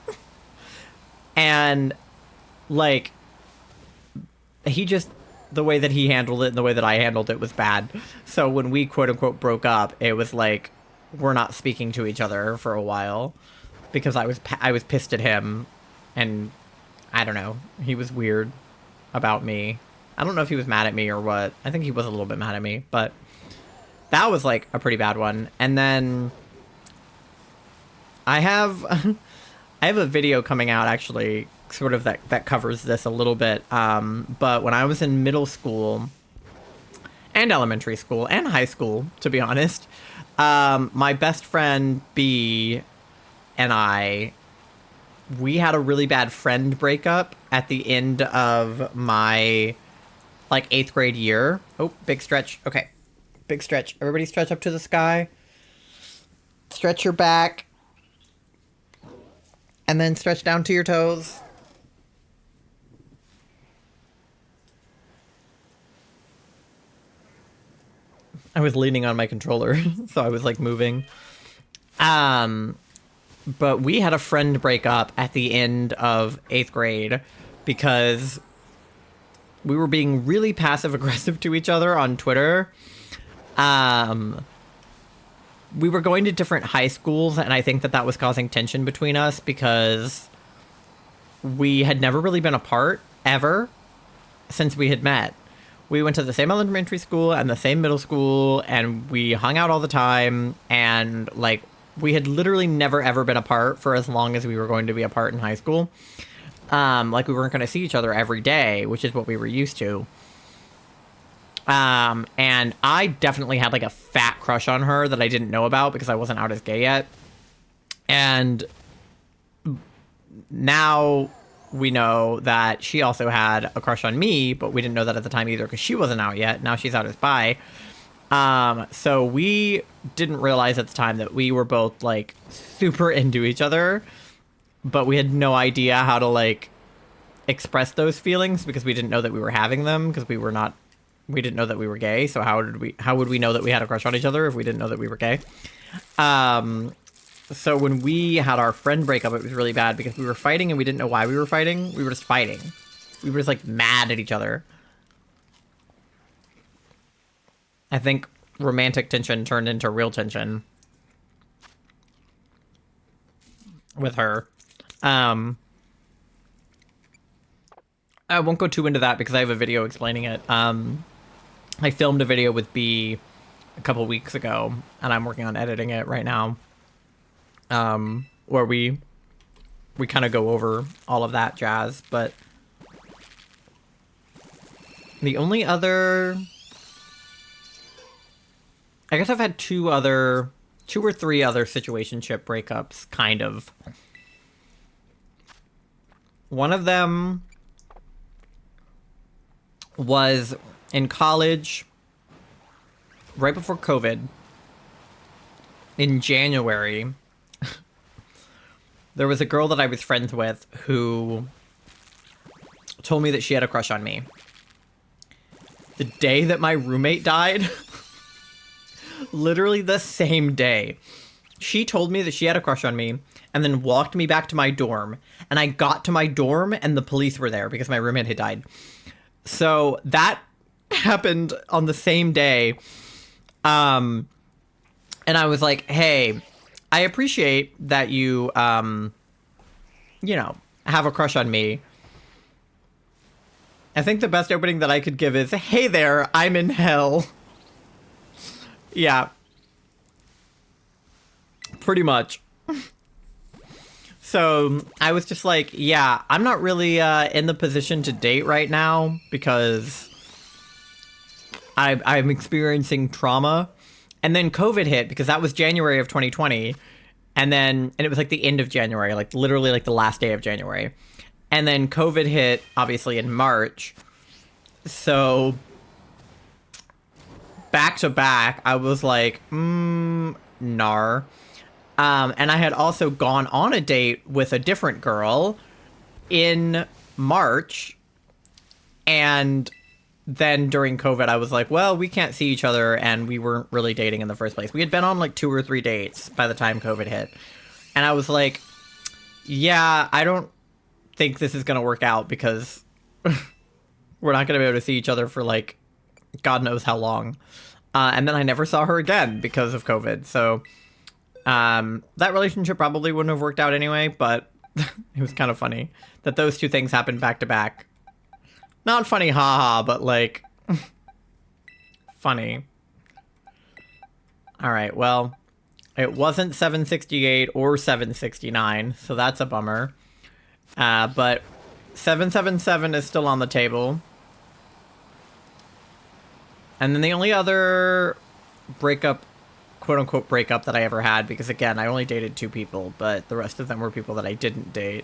And like, he just, the way that he handled it and the way that I handled it was bad. So when we quote unquote broke up, it was like, we're not speaking to each other for a while because I was pissed at him, and I don't know, he was weird about me. I don't know if he was mad at me or what. I think he was a little bit mad at me, but that was like a pretty bad one. And then I have I have a video coming out actually, sort of that covers this a little bit. But when I was in middle school and elementary school and high school, to be honest, my best friend B and we had a really bad friend breakup at the end of my like 8th grade year. Oh, big stretch. Okay. Big stretch. Everybody stretch up to the sky. Stretch your back. And then stretch down to your toes. I was leaning on my controller, so I was like moving. But we had a friend break up at the end of 8th grade because we were being really passive aggressive to each other on Twitter. We were going to different high schools, and I think that was causing tension between us because we had never really been apart ever since we had met. We went to the same elementary school and the same middle school, and we hung out all the time, and like we had literally never ever been apart for as long as we were going to be apart in high school. Like we weren't going to see each other every day, which is what we were used to. And I definitely had like a fat crush on her that I didn't know about because I wasn't out as gay yet. And now we know that she also had a crush on me, but we didn't know that at the time either because she wasn't out yet. Now she's out as bi. So we didn't realize at the time that we were both like super into each other, but we had no idea how to like express those feelings because we didn't know that we were having them because we didn't know that we were gay. So how would we know that we had a crush on each other if we didn't know that we were gay? So when we had our friend breakup, it was really bad because we were fighting and we didn't know why we were fighting. We were just fighting. We were just like mad at each other. I think romantic tension turned into real tension with her. I won't go too into that because I have a video explaining it. I filmed a video with B a couple weeks ago, and I'm working on editing it right now. Where we kind of go over all of that jazz, but the only other, I guess I've had two or three other situationship breakups, kind of. One of them was in college, right before COVID, in January. There was a girl that I was friends with who told me that she had a crush on me. The day that my roommate died, Literally the same day. She told me that she had a crush on me and then walked me back to my dorm. And I got to my dorm and the police were there because my roommate had died. So that happened on the same day. And I was like, hey, I appreciate that you, you know, have a crush on me. I think the best opening that I could give is, hey there, I'm in hell. Yeah. Pretty much. So I was just like, yeah, I'm not really in the position to date right now because I'm experiencing trauma. And then COVID hit because that was January of 2020. And it was like the end of January, like literally like the last day of January. And then COVID hit, obviously, in March. So back to back, I was like, nar. And I had also gone on a date with a different girl in March. And then during COVID, I was like, well, we can't see each other. And we weren't really dating in the first place. We had been on like 2 or 3 dates by the time COVID hit. And I was like, yeah, I don't think this is going to work out because we're not going to be able to see each other for like God knows how long. And then I never saw her again because of COVID. So that relationship probably wouldn't have worked out anyway, but it was kind of funny that those two things happened back to back. Not funny, haha, but like funny. All right, well, it wasn't 768 or 769, so that's a bummer. But 777 is still on the table. And then the only other breakup, quote-unquote breakup that I ever had, because again, I only dated 2 people, but the rest of them were people that I didn't date.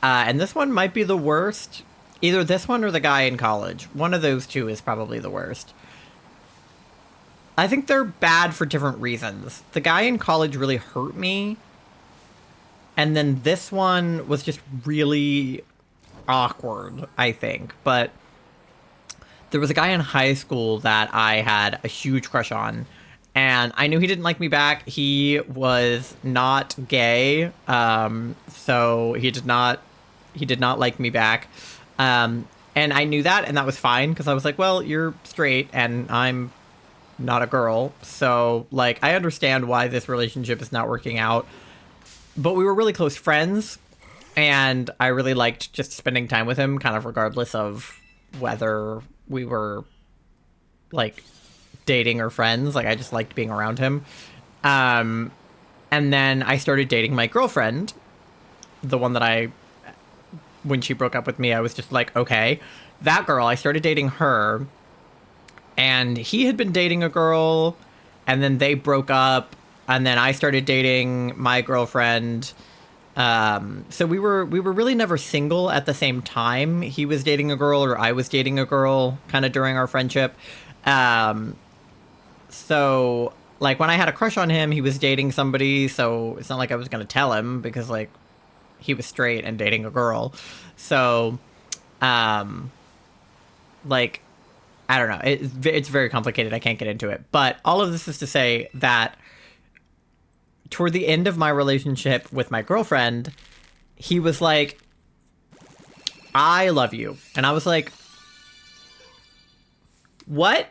And this one might be the worst. Either this one or the guy in college. One of those two is probably the worst. I think they're bad for different reasons. The guy in college really hurt me. And then this one was just really awkward, I think. But there was a guy in high school that I had a huge crush on. And I knew he didn't like me back. He was not gay. So he did not like me back. And I knew that, and that was fine, because I was like, well, you're straight, and I'm not a girl. So, like, I understand why this relationship is not working out. But we were really close friends, and I really liked just spending time with him, kind of regardless of whether we were, like, dating or friends. Like, I just liked being around him. And then I started dating my girlfriend, the one that when she broke up with me, I was just like, okay. That girl, I started dating her, and he had been dating a girl, and then they broke up, and then I started dating my girlfriend. So we were really never single at the same time. He was dating a girl, or I was dating a girl, kind of during our friendship. So, like, when I had a crush on him, he was dating somebody, so it's not like I was going to tell him, because, like, he was straight and dating a girl. So, like, I don't know. It's very complicated. I can't get into it. But all of this is to say that toward the end of my relationship with my girlfriend, he was like, I love you. And I was like, what?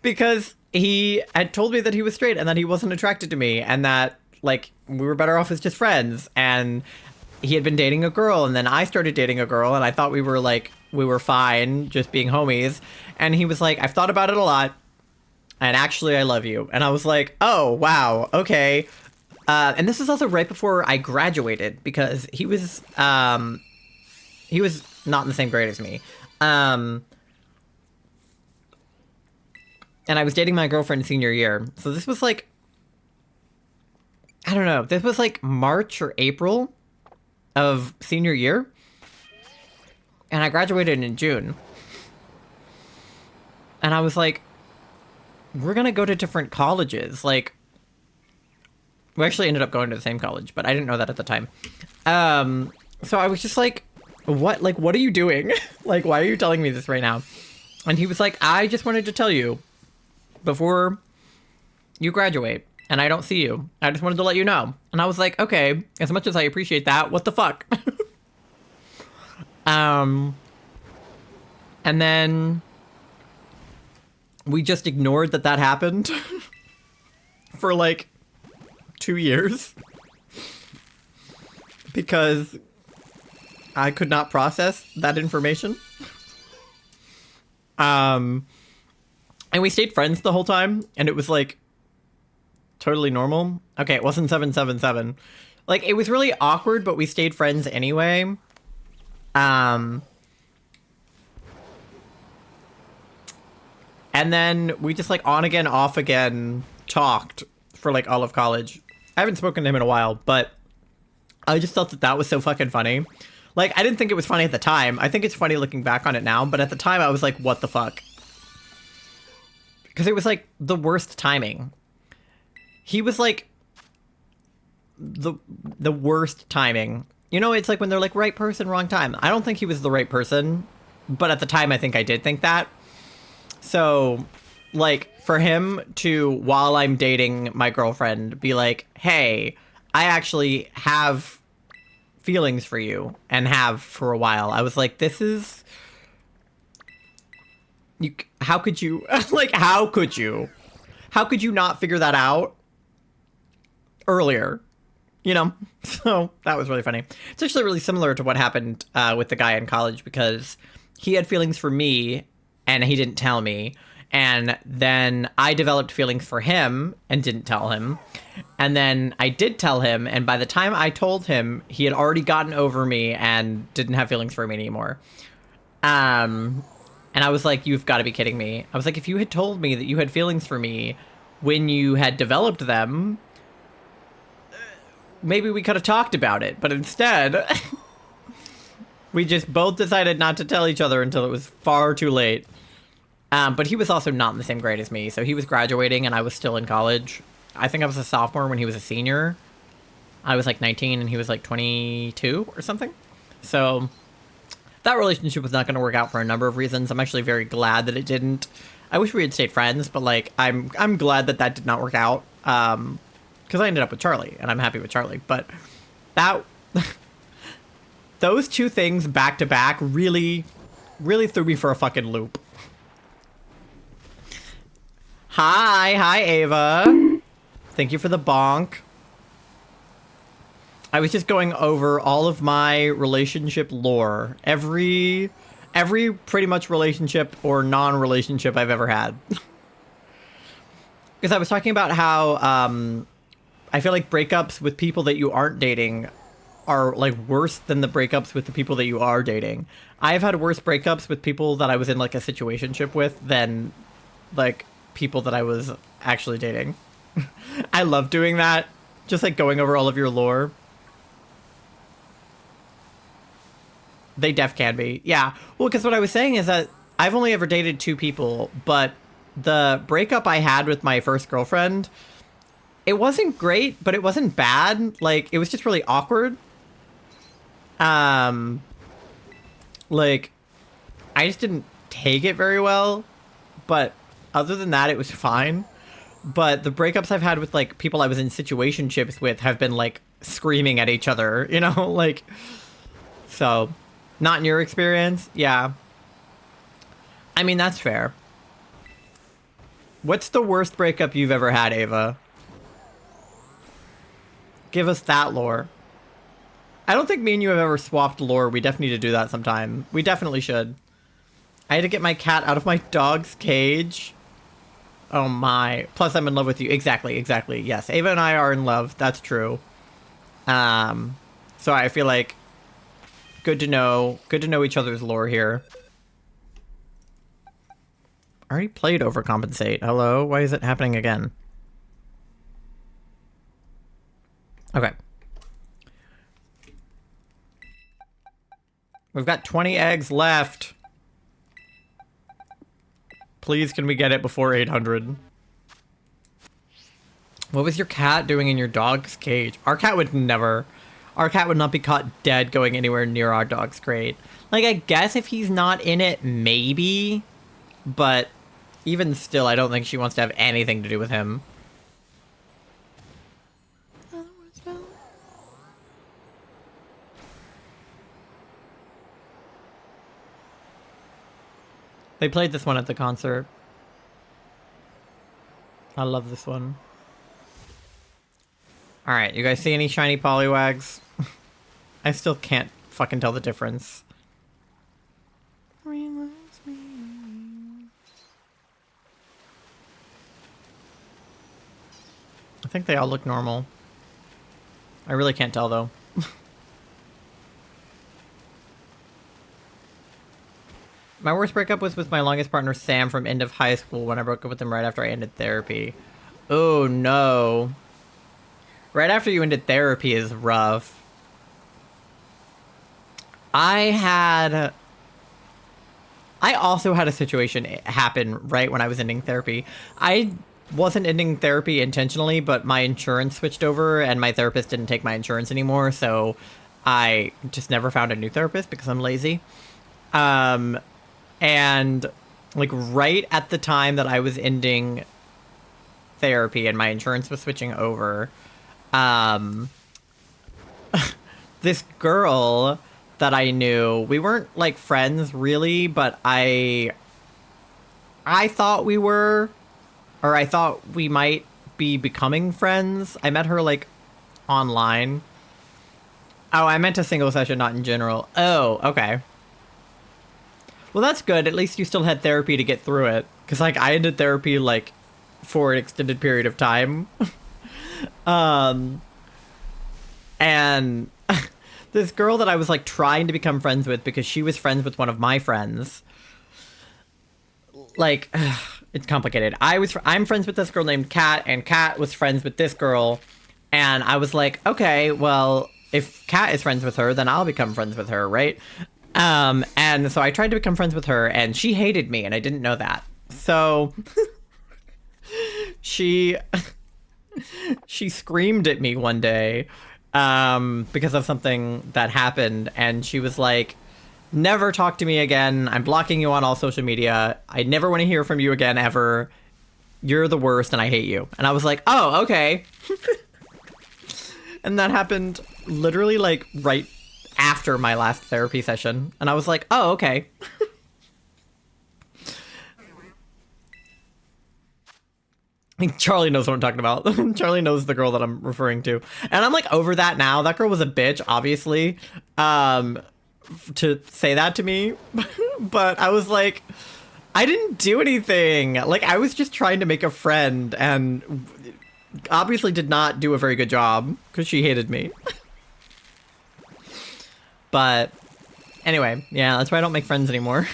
Because he had told me that he was straight and that he wasn't attracted to me, and that, like, we were better off as just friends. And he had been dating a girl, and then I started dating a girl, and I thought we were fine just being homies. And he was like, I've thought about it a lot, and actually I love you. And I was like, oh, wow, okay. And this was also right before I graduated, because he was not in the same grade as me. And I was dating my girlfriend senior year. So this was like, I don't know, this was like March or April of senior year. And I graduated in June. And I was like, we're going to go to different colleges. Like, we actually ended up going to the same college, but I didn't know that at the time. So I was just like, what are you doing? Like, why are you telling me this right now? And he was like, I just wanted to tell you, before you graduate and I don't see you. I just wanted to let you know. And I was like, okay, as much as I appreciate that, what the fuck? And then we just ignored that happened for like 2 years because I could not process that information. And we stayed friends the whole time, and it was like totally normal. Okay, it wasn't 777. Like, it was really awkward, but we stayed friends anyway. And then we just like on again, off again talked for like all of college. I haven't spoken to him in a while, but I just thought that was so fucking funny. Like, I didn't think it was funny at the time. I think it's funny looking back on it now, but at the time I was like, what the fuck? Because it was like the worst timing. He was like the worst timing. You know, it's like when they're like right person, wrong time. I don't think he was the right person, but at the time I think I did think that. So, like, for him to, while I'm dating my girlfriend, be like, hey, I actually have feelings for you, and have for a while. I was like, this is... how could you... like, how could you? How could you not figure that out earlier? You know? So, that was really funny. It's actually really similar to what happened with the guy in college, because he had feelings for me, and he didn't tell me. And then I developed feelings for him and didn't tell him. And then I did tell him, and by the time I told him, he had already gotten over me and didn't have feelings for me anymore. And I was like, you've got to be kidding me. I was like, if you had told me that you had feelings for me when you had developed them, maybe we could have talked about it. But instead, we just both decided not to tell each other until it was far too late. But he was also not in the same grade as me, so he was graduating and I was still in college. I think I was a sophomore when he was a senior. I was like 19 and he was like 22 or something. So that relationship was not going to work out for a number of reasons. I'm actually very glad that it didn't. I wish we had stayed friends, but like I'm glad that did not work out. Because I ended up with Charlie, and I'm happy with Charlie. But that those two things back to back really threw me for a fucking loop. Hi, Ava. Thank you for the bonk. I was just going over all of my relationship lore. Every pretty much relationship or non-relationship I've ever had. Because I was talking about how I feel like breakups with people that you aren't dating are like worse than the breakups with the people that you are dating. I've had worse breakups with people that I was in like a situationship with than like people that I was actually dating. I love doing that. Just like going over all of your lore. They def can be. Yeah. Well, because what I was saying is that I've only ever dated 2 people, but the breakup I had with my first girlfriend, it wasn't great, but it wasn't bad. Like, it was just really awkward. Like, I just didn't take it very well, but other than that, it was fine. But the breakups I've had with, like, people I was in situationships with have been, like, screaming at each other, you know? Like, so, not in your experience? Yeah. I mean, that's fair. What's the worst breakup you've ever had, Ava? Give us that lore. I don't think me and you have ever swapped lore. We definitely need to do that sometime. We definitely should. I had to get my cat out of my dog's cage. Oh my. Plus, I'm in love with you. Exactly. Yes, Ava and I are in love. That's true. So I feel like good to know each other's lore here. I already played Overcompensate. Hello? Why is it happening again? Okay. We've got 20 eggs left. Please, can we get it before 800? What was your cat doing in your dog's cage? Our cat would never. Our cat would not be caught dead going anywhere near our dog's crate. Like, I guess if he's not in it, maybe. But even still, I don't think she wants to have anything to do with him. They played this one at the concert. I love this one. Alright, you guys see any shiny Poliwags? I still can't fucking tell the difference. I think they all look normal. I really can't tell though. My worst breakup was with my longest partner Sam from end of high school when I broke up with him right after I ended therapy. Oh no. Right after you ended therapy is rough. I also had a situation happen right when I was ending therapy. I wasn't ending therapy intentionally, but my insurance switched over and my therapist didn't take my insurance anymore, so I just never found a new therapist because I'm lazy. And like right at the time that I was ending therapy and my insurance was switching over, this girl that I knew, we weren't like friends really, but I thought we were, or I thought we might be becoming friends. I met her like online. Oh, I meant a single session, not in general. Oh, okay. Well, that's good. At least you still had therapy to get through it. Because, like, I ended therapy, like, for an extended period of time. And this girl that I was, like, trying to become friends with because she was friends with one of my friends. Like, it's complicated. I'm friends with this girl named Kat, and Kat was friends with this girl. And I was like, okay, well, if Kat is friends with her, then I'll become friends with her, right? And so I tried to become friends with her, and she hated me, and I didn't know that. So she screamed at me one day, because of something that happened, and she was like, never talk to me again. I'm blocking you on all social media. I never want to hear from you again, ever. You're the worst, and I hate you. And I was like, oh, okay. And that happened literally, like, right after my last therapy session. And I was like, oh, okay. I think Charlie knows what I'm talking about. Charlie knows the girl that I'm referring to. And I'm like over that now. That girl was a bitch, obviously, to say that to me. But I was like, I didn't do anything. Like, I was just trying to make a friend and obviously did not do a very good job because she hated me. But anyway, yeah, that's why I don't make friends anymore.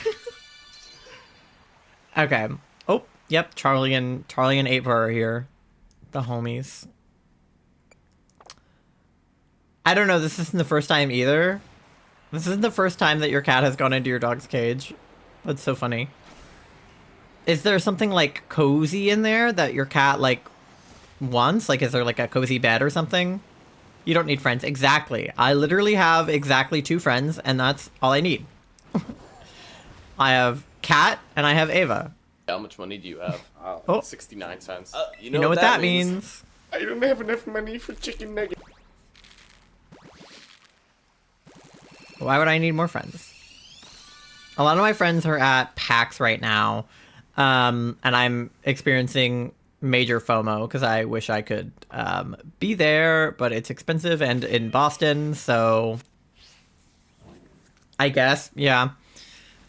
Okay. Oh, yep, Charlie and 8 are here. The homies. I don't know, this isn't the first time either. This isn't the first time that your cat has gone into your dog's cage. That's so funny. Is there something like cozy in there that your cat like wants? Like, is there like a cozy bed or something? You don't need friends. Exactly. I literally have exactly 2 friends, and that's all I need. I have Kat, and I have Ava. How much money do you have? Oh. 69 cents. You know what that means? I don't have enough money for chicken nuggets. Why would I need more friends? A lot of my friends are at PAX right now, and I'm experiencing major FOMO because I wish I could be there, but it's expensive and in Boston, so I guess, yeah.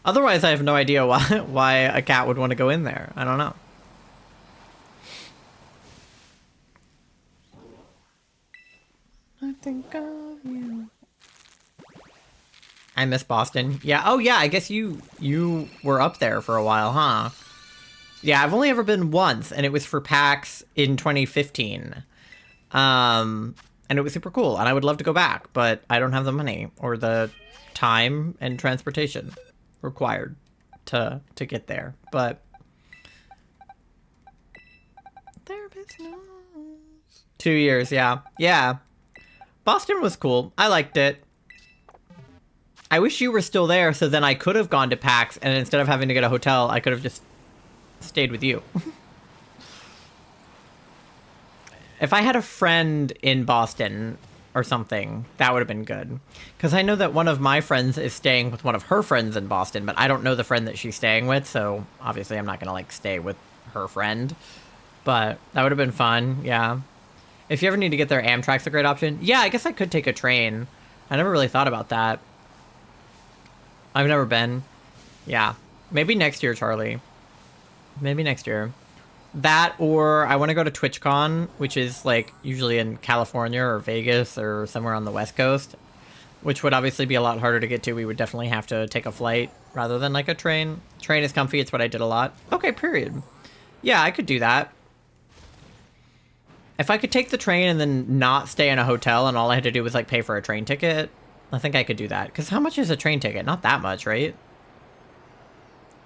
Otherwise, I have no idea why a cat would want to go in there. I don't know. I think of you. I miss Boston. Yeah. Oh, yeah. I guess you were up there for a while, huh? Yeah, I've only ever been once, and it was for PAX in 2015. And it was super cool, and I would love to go back, but I don't have the money or the time and transportation required to get there. But therapist knows. 2 years, yeah. Yeah. Boston was cool. I liked it. I wish you were still there, so then I could have gone to PAX, and instead of having to get a hotel, I could have just stayed with you. If I had a friend in Boston, or something. That would have been good. Because I know that one of my friends is staying with one of her friends in Boston, but I don't know the friend that she's staying with, so obviously I'm not going to, like, stay with her friend. But that would have been fun, yeah. If you ever need to get there, Amtrak's a great option. Yeah, I guess I could take a train. I never really thought about that. I've never been. Yeah. Maybe next year, Charlie. Maybe next year. That, or I want to go to TwitchCon, which is, like, usually in California or Vegas or somewhere on the West Coast, which would obviously be a lot harder to get to. We would definitely have to take a flight rather than, like, a train. Train is comfy. It's what I did a lot. Okay, period. Yeah, I could do that. If I could take the train and then not stay in a hotel and all I had to do was, like, pay for a train ticket, I think I could do that. Because how much is a train ticket? Not that much, right?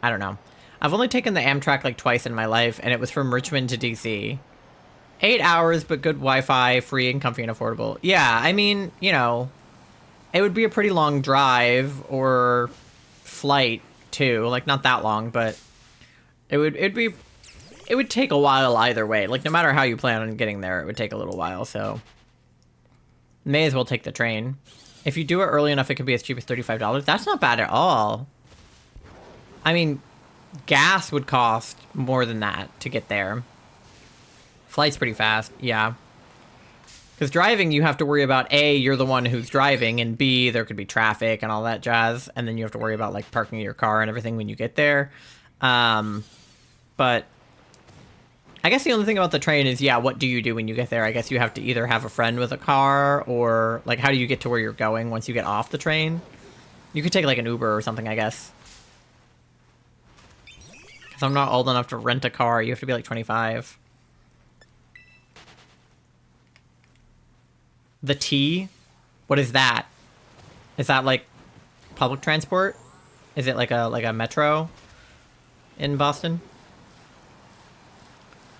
I don't know. I've only taken the Amtrak, like, twice in my life, and it was from Richmond to DC. 8 hours, but good Wi-Fi, free and comfy and affordable. Yeah, I mean, you know, it would be a pretty long drive or flight, too. Like, not that long, but it would take a while either way. Like, no matter how you plan on getting there, it would take a little while, so may as well take the train. If you do it early enough, it could be as cheap as $35. That's not bad at all. I mean, gas would cost more than that to get there. Flight's pretty fast, yeah. Because driving, you have to worry about, A, you're the one who's driving, and B, there could be traffic and all that jazz, and then you have to worry about, like, parking your car and everything when you get there. But I guess the only thing about the train is, yeah, what do you do when you get there? I guess you have to either have a friend with a car, or, like, how do you get to where you're going once you get off the train? You could take, like, an Uber or something, I guess. Because I'm not old enough to rent a car. You have to be, like, 25. The T? What is that? Is that, like, public transport? Is it like a metro in Boston?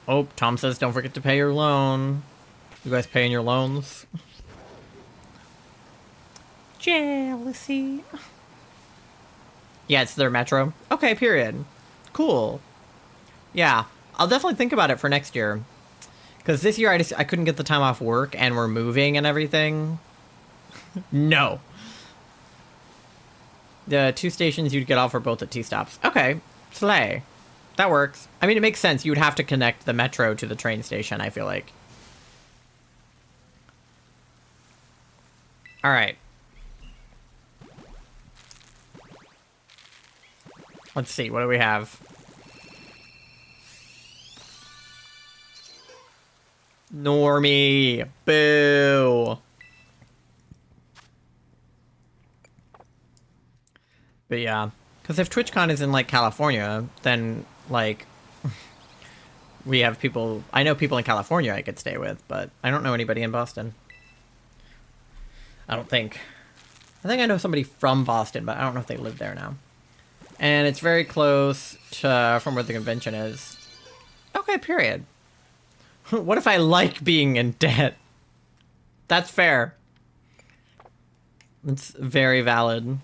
Oh, Tom says don't forget to pay your loan. You guys paying your loans? Jealousy. Yeah, it's their metro. Okay, period. Cool. Yeah, I'll definitely think about it for next year. Because this year I couldn't get the time off work and we're moving and everything. No. The 2 stations you'd get off are both at T-stops. Okay, slay. That works. I mean, it makes sense. You would have to connect the metro to the train station, I feel like. All right. Let's see. What do we have? Normie. Boo. But yeah. Because if TwitchCon is in, like, California, then, like, we have people... I know people in California I could stay with, but I don't know anybody in Boston. I don't think. I think I know somebody from Boston, but I don't know if they live there now. And it's very close to from where the convention is. Okay, period. What if I like being in debt? That's fair. It's very valid.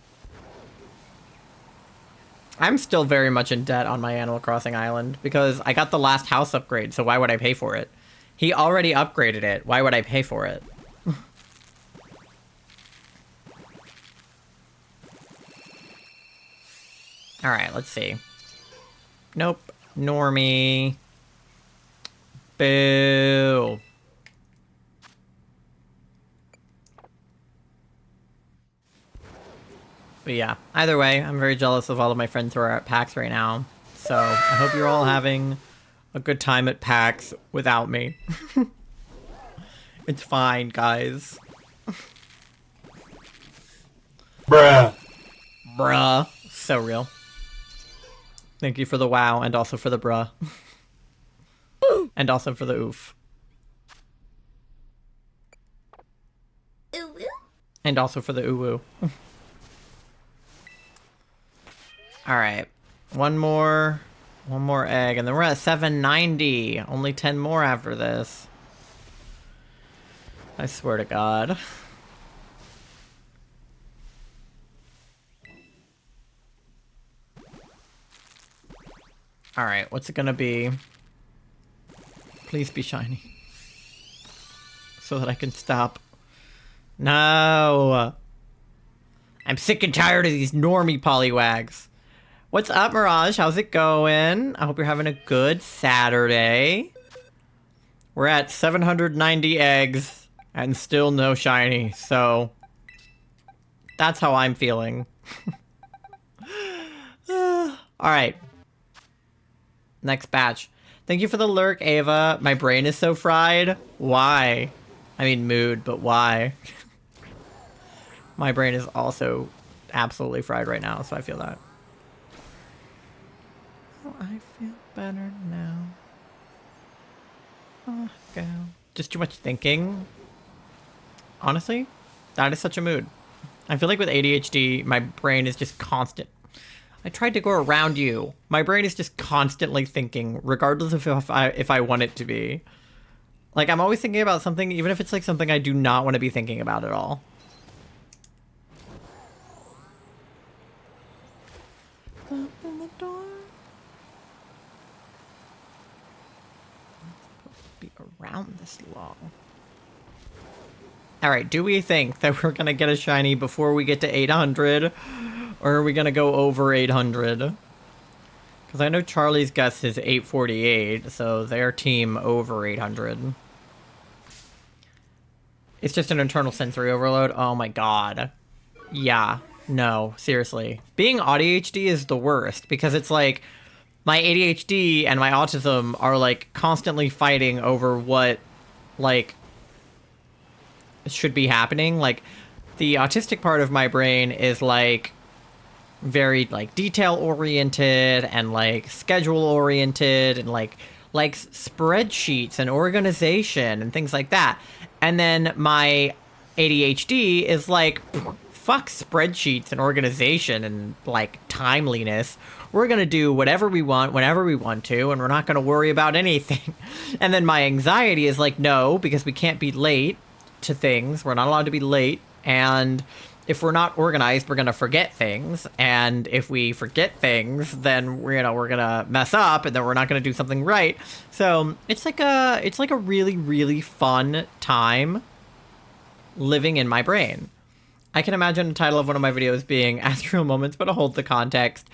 I'm still very much in debt on my Animal Crossing island because I got the last house upgrade, so why would I pay for it? He already upgraded it. Why would I pay for it? Alright, let's see. Nope. Normie. Boo. But yeah, either way, I'm very jealous of all of my friends who are at PAX right now. So I hope you're all having a good time at PAX without me. It's fine, guys. Bruh. Bruh. So real. Thank you for the wow, and also for the bruh. And also for the oof. And also for the ooh-woo. Alright. One more egg, and then we're at 790. Only 10 more after this. I swear to God. Alright, what's it gonna be? Please be shiny. So that I can stop No. I'm sick and tired of these normie polywags. What's up, Mirage? How's it going? I hope you're having a good Saturday. We're at 790 eggs and still no shiny, so that's how I'm feeling. Alright. Next batch. Thank you for the lurk, Ava. My brain is so fried. Why? I mean mood, but why? My brain is also absolutely fried right now, so I feel that. Oh, I feel better now. Oh, go. Just too much thinking. Honestly, that is such a mood. I feel like with ADHD, my brain is just constant. I tried to go around you. My brain is just constantly thinking, regardless of if I want it to be. Like, I'm always thinking about something, even if it's like something I do not want to be thinking about at all. Open the door. It's supposed to be around this long. Alright, do we think that we're gonna get a shiny before we get to 800? Or are we gonna go over 800? Because I know Charlie's guess is 848, so their team over 800. It's just an internal sensory overload. Oh my god. Yeah. No, seriously. Being ADHD is the worst, because it's like, my ADHD and my autism are like constantly fighting over what, like, should be happening. Like, the autistic part of my brain is like very like detail oriented and like schedule oriented and like likes spreadsheets and organization and things like that. And then my ADHD is like, fuck spreadsheets and organization and like timeliness. We're gonna do whatever we want whenever we want to, and we're not gonna worry about anything. And then my anxiety is like, no, because we can't be late to things. We're not allowed to be late, and if we're not organized, we're gonna forget things, and if we forget things, then we're gonna mess up, and then we're not gonna do something right. So it's like a really, really fun time living in my brain. I can imagine the title of one of my videos being Astral Moments, but I'll hold the context.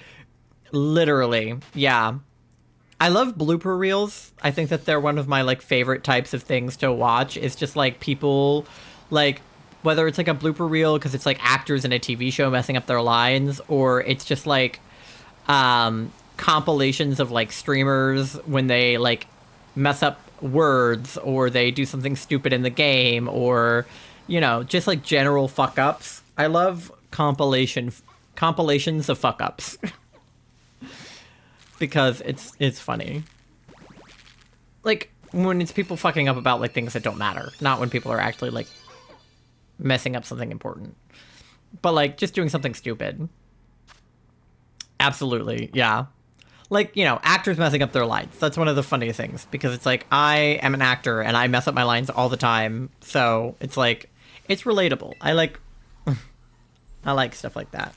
Literally, yeah. I love blooper reels. I think that they're one of my like favorite types of things to watch. It's just like people, like, whether it's like a blooper reel because it's like actors in a TV show messing up their lines, or it's just like compilations of like streamers when they like mess up words or they do something stupid in the game, or, you know, just like general fuck ups. I love compilations of fuck ups. Because it's funny. Like, when it's people fucking up about, like, things that don't matter. Not when people are actually, like, messing up something important. But, like, just doing something stupid. Absolutely, yeah. Like, you know, actors messing up their lines. That's one of the funniest things. Because it's like, I am an actor, and I mess up my lines all the time. So, it's like, it's relatable. I like stuff like that.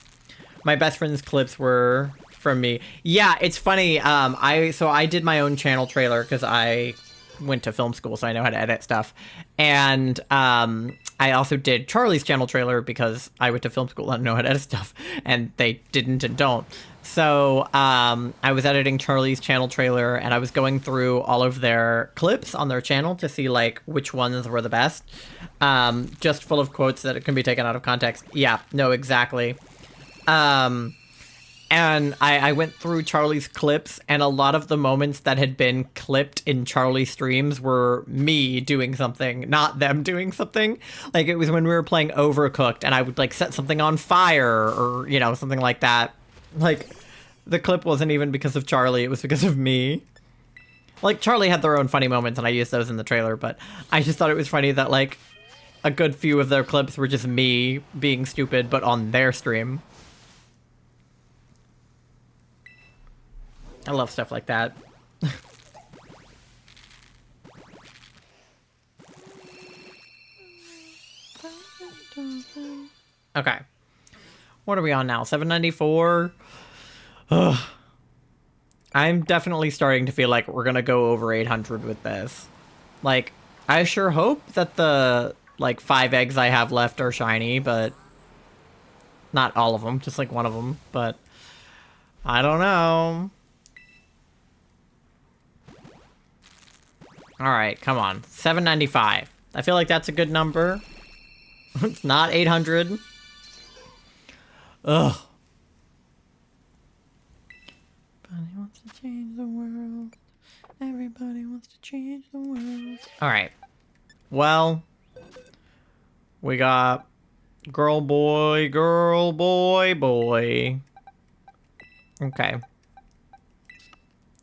My best friend's clips were from me. Yeah, it's funny. I did my own channel trailer because I went to film school, so I know how to edit stuff. And I also did Charlie's channel trailer because I went to film school and know how to edit stuff, and they didn't and don't. So I was editing Charlie's channel trailer, and I was going through all of their clips on their channel to see like which ones were the best. Just full of quotes that can be taken out of context. Yeah, no, exactly. And I went through Charlie's clips, and a lot of the moments that had been clipped in Charlie's streams were me doing something, not them doing something. Like, it was when we were playing Overcooked, and I would, like, set something on fire, or, you know, something like that. Like, the clip wasn't even because of Charlie, it was because of me. Like, Charlie had their own funny moments, and I used those in the trailer, but I just thought it was funny that, like, a good few of their clips were just me being stupid, but on their stream. I love stuff like that. Okay. What are we on now? 794? Ugh. I'm definitely starting to feel like we're gonna go over 800 with this. Like, I sure hope that the like 5 eggs I have left are shiny, but not all of them, just like one of them, but I don't know. All right, come on. 795. I feel like that's a good number. It's not 800. Ugh. Everybody wants to change the world. Everybody wants to change the world. All right. Well, we got girl, boy, boy. Okay.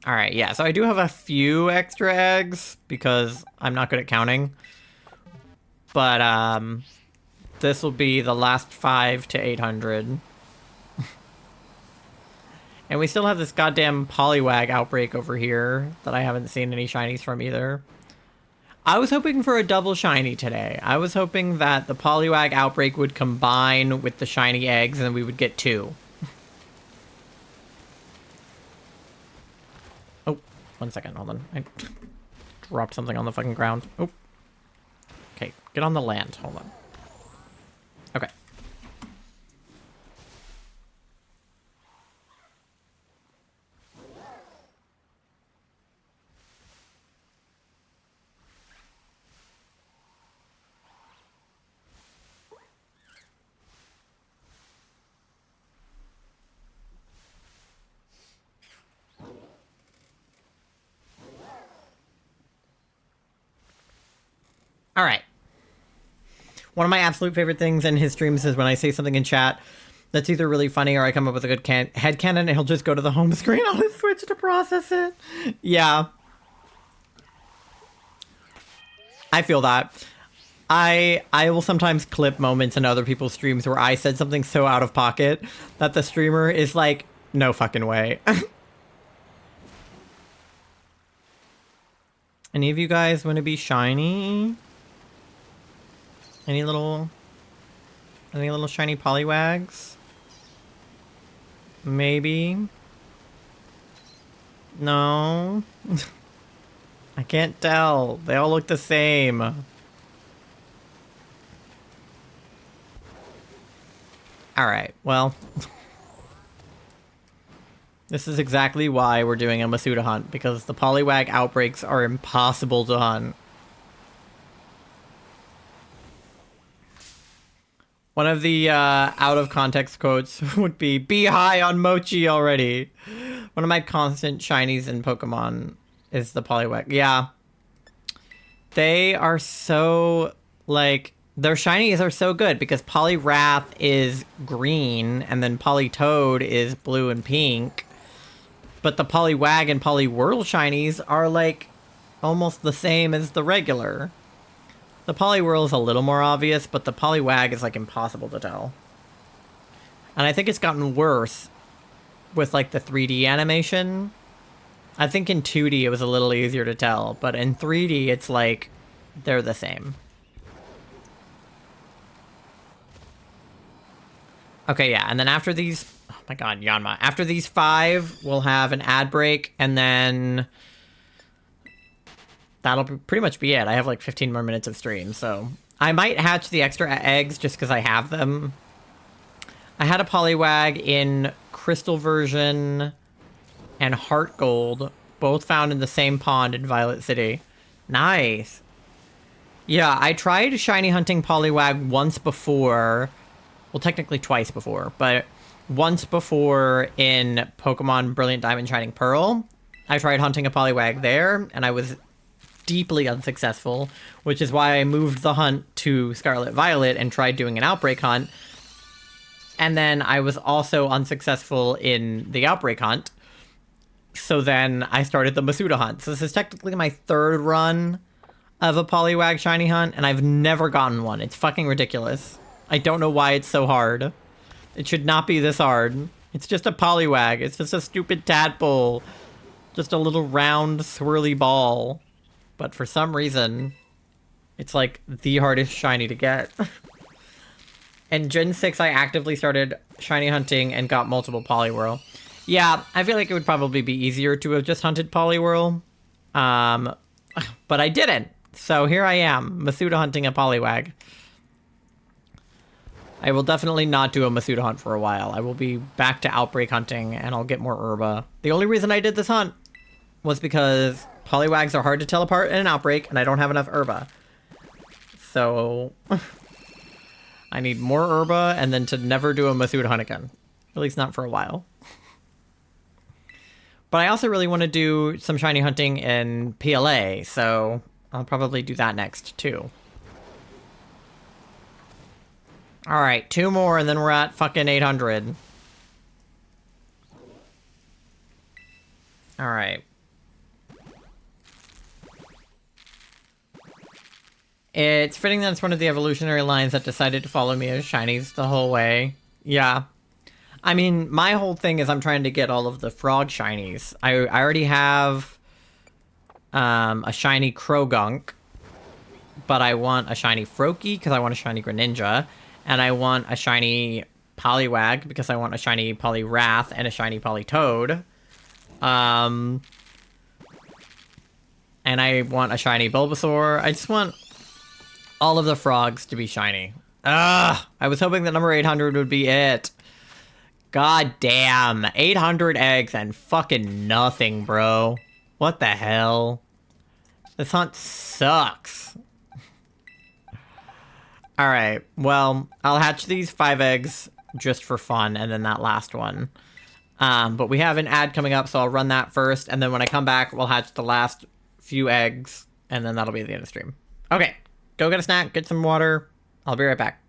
All right, yeah, so I do have a few extra eggs because I'm not good at counting. But, this will be the last 5 to 800. And we still have this goddamn Poliwag outbreak over here that I haven't seen any shinies from either. I was hoping for a double shiny today. I was hoping that the Poliwag outbreak would combine with the shiny eggs and we would get 2. Oh, 1 second, hold on. I dropped something on the fucking ground. Oh. Okay, get on the land, hold on. Okay. All right. One of my absolute favorite things in his streams is when I say something in chat that's either really funny or I come up with a good headcanon and he'll just go to the home screen on his Switch to process it. Yeah. I feel that. I will sometimes clip moments in other people's streams where I said something so out of pocket that the streamer is like, no fucking way. Any of you guys want to be shiny? Any little shiny Poliwags? Maybe? No? I can't tell. They all look the same. Alright, well. This is exactly why we're doing a Masuda hunt, because the Poliwag outbreaks are impossible to hunt. One of the out-of-context quotes would be high on mochi already. One of my constant shinies in Pokemon is the Poliwag. Yeah. They are so, like, their shinies are so good because Poliwrath is green and then Politoed is blue and pink. But the Poliwag and Poliwhirl shinies are, like, almost the same as the regular. The Poliwhirl is a little more obvious, but the Poliwag is, like, impossible to tell. And I think it's gotten worse with, like, the 3D animation. I think in 2D it was a little easier to tell, but in 3D it's, like, they're the same. Okay, yeah, and then after these... Oh my god, Yanma. After these 5, we'll have an ad break, and then... That'll pretty much be it. I have like 15 more minutes of stream, so... I might hatch the extra eggs just because I have them. I had a Poliwag in Crystal version and Heart Gold, both found in the same pond in Violet City. Nice. Yeah, I tried shiny hunting Poliwag once before. Well, technically twice before, but once before in Pokemon Brilliant Diamond Shining Pearl. I tried hunting a Poliwag there, and I was deeply unsuccessful, which is why I moved the hunt to Scarlet Violet and tried doing an outbreak hunt. And then I was also unsuccessful in the outbreak hunt. So then I started the Masuda hunt. So this is technically my 3rd run of a Poliwag shiny hunt, and I've never gotten one. It's fucking ridiculous. I don't know why it's so hard. It should not be this hard. It's just a Poliwag. It's just a stupid tadpole. Just a little round, swirly ball. But for some reason, it's like the hardest shiny to get. In Gen 6, I actively started shiny hunting and got multiple Poliwhirl. Yeah, I feel like it would probably be easier to have just hunted Poliwhirl. But I didn't, So here I am, Masuda hunting a Poliwag. I will definitely not do a Masuda hunt for a while. I will be back to Outbreak hunting, and I'll get more Herba. The only reason I did this hunt was because Poliwags are hard to tell apart in an Outbreak, and I don't have enough Herba. So I need more Herba, and then to never do a Masuda hunt again. At least not for a while. But I also really want to do some shiny hunting in PLA, so I'll probably do that next, too. Alright, 2 more, and then we're at fucking 800. Alright. It's fitting that it's one of the evolutionary lines that decided to follow me as shinies the whole way. Yeah. I mean, my whole thing is I'm trying to get all of the frog shinies. I already have a shiny Krogunk, but I want a shiny Froakie because I want a shiny Greninja, and I want a shiny Poliwag because I want a shiny Poliwrath and a shiny Politoad. And I want a shiny Bulbasaur. I just want all of the frogs to be shiny. Ugh! I was hoping that number 800 would be it. God damn. 800 eggs and fucking nothing, bro. What the hell? This hunt sucks. Alright, well, I'll hatch these 5 eggs just for fun, and then that last one. But we have an ad coming up, so I'll run that first, and then when I come back, we'll hatch the last few eggs, and then that'll be the end of the stream. Okay, go get a snack, get some water. I'll be right back.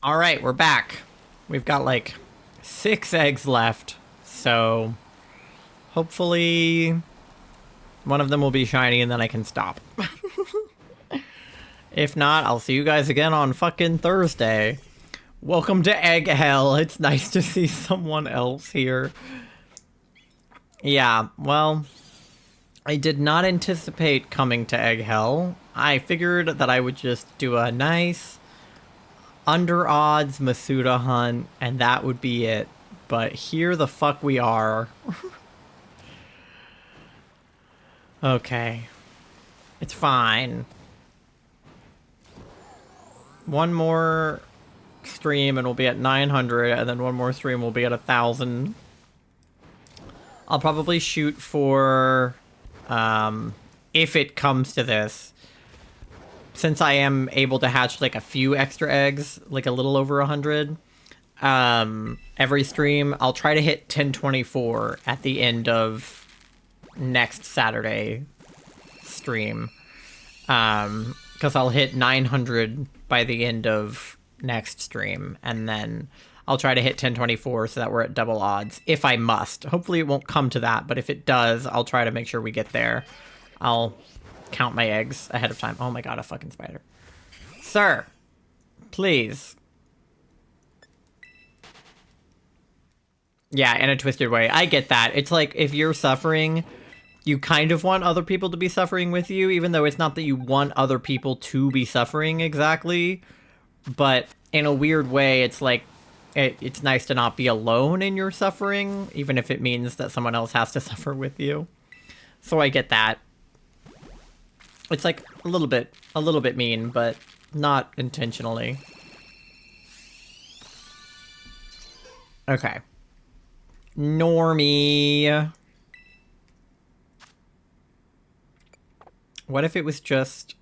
All right, we're back. We've got like 6 eggs left, so hopefully one of them will be shiny and then I can stop. If not, I'll see you guys again on fucking Thursday. Welcome to Egg Hell. It's nice to see someone else here. Yeah, well, I did not anticipate coming to Egg Hell. I figured that I would just do a nice under odds Masuda hunt and that would be it. But here the fuck we are. Okay. It's fine. One more stream and we'll be at 900, and then one more stream we'll be at 1,000. I'll probably shoot for, if it comes to this, since I am able to hatch like a few extra eggs, like a little over 100, every stream, I'll try to hit 1024 at the end of next Saturday stream. Because I'll hit 900 by the end of next stream, and then I'll try to hit 1024 so that we're at double odds, if I must. Hopefully it won't come to that, but if it does, I'll try to make sure we get there. I'll count my eggs ahead of time. Oh my god, a fucking spider. Sir, please. Yeah, in a twisted way. I get that. It's like, if you're suffering, you kind of want other people to be suffering with you, even though it's not that you want other people to be suffering exactly. But in a weird way, it's like, it's nice to not be alone in your suffering, even if it means that someone else has to suffer with you. So I get that. It's like a little bit mean, but not intentionally. Okay. Normie. What if it was just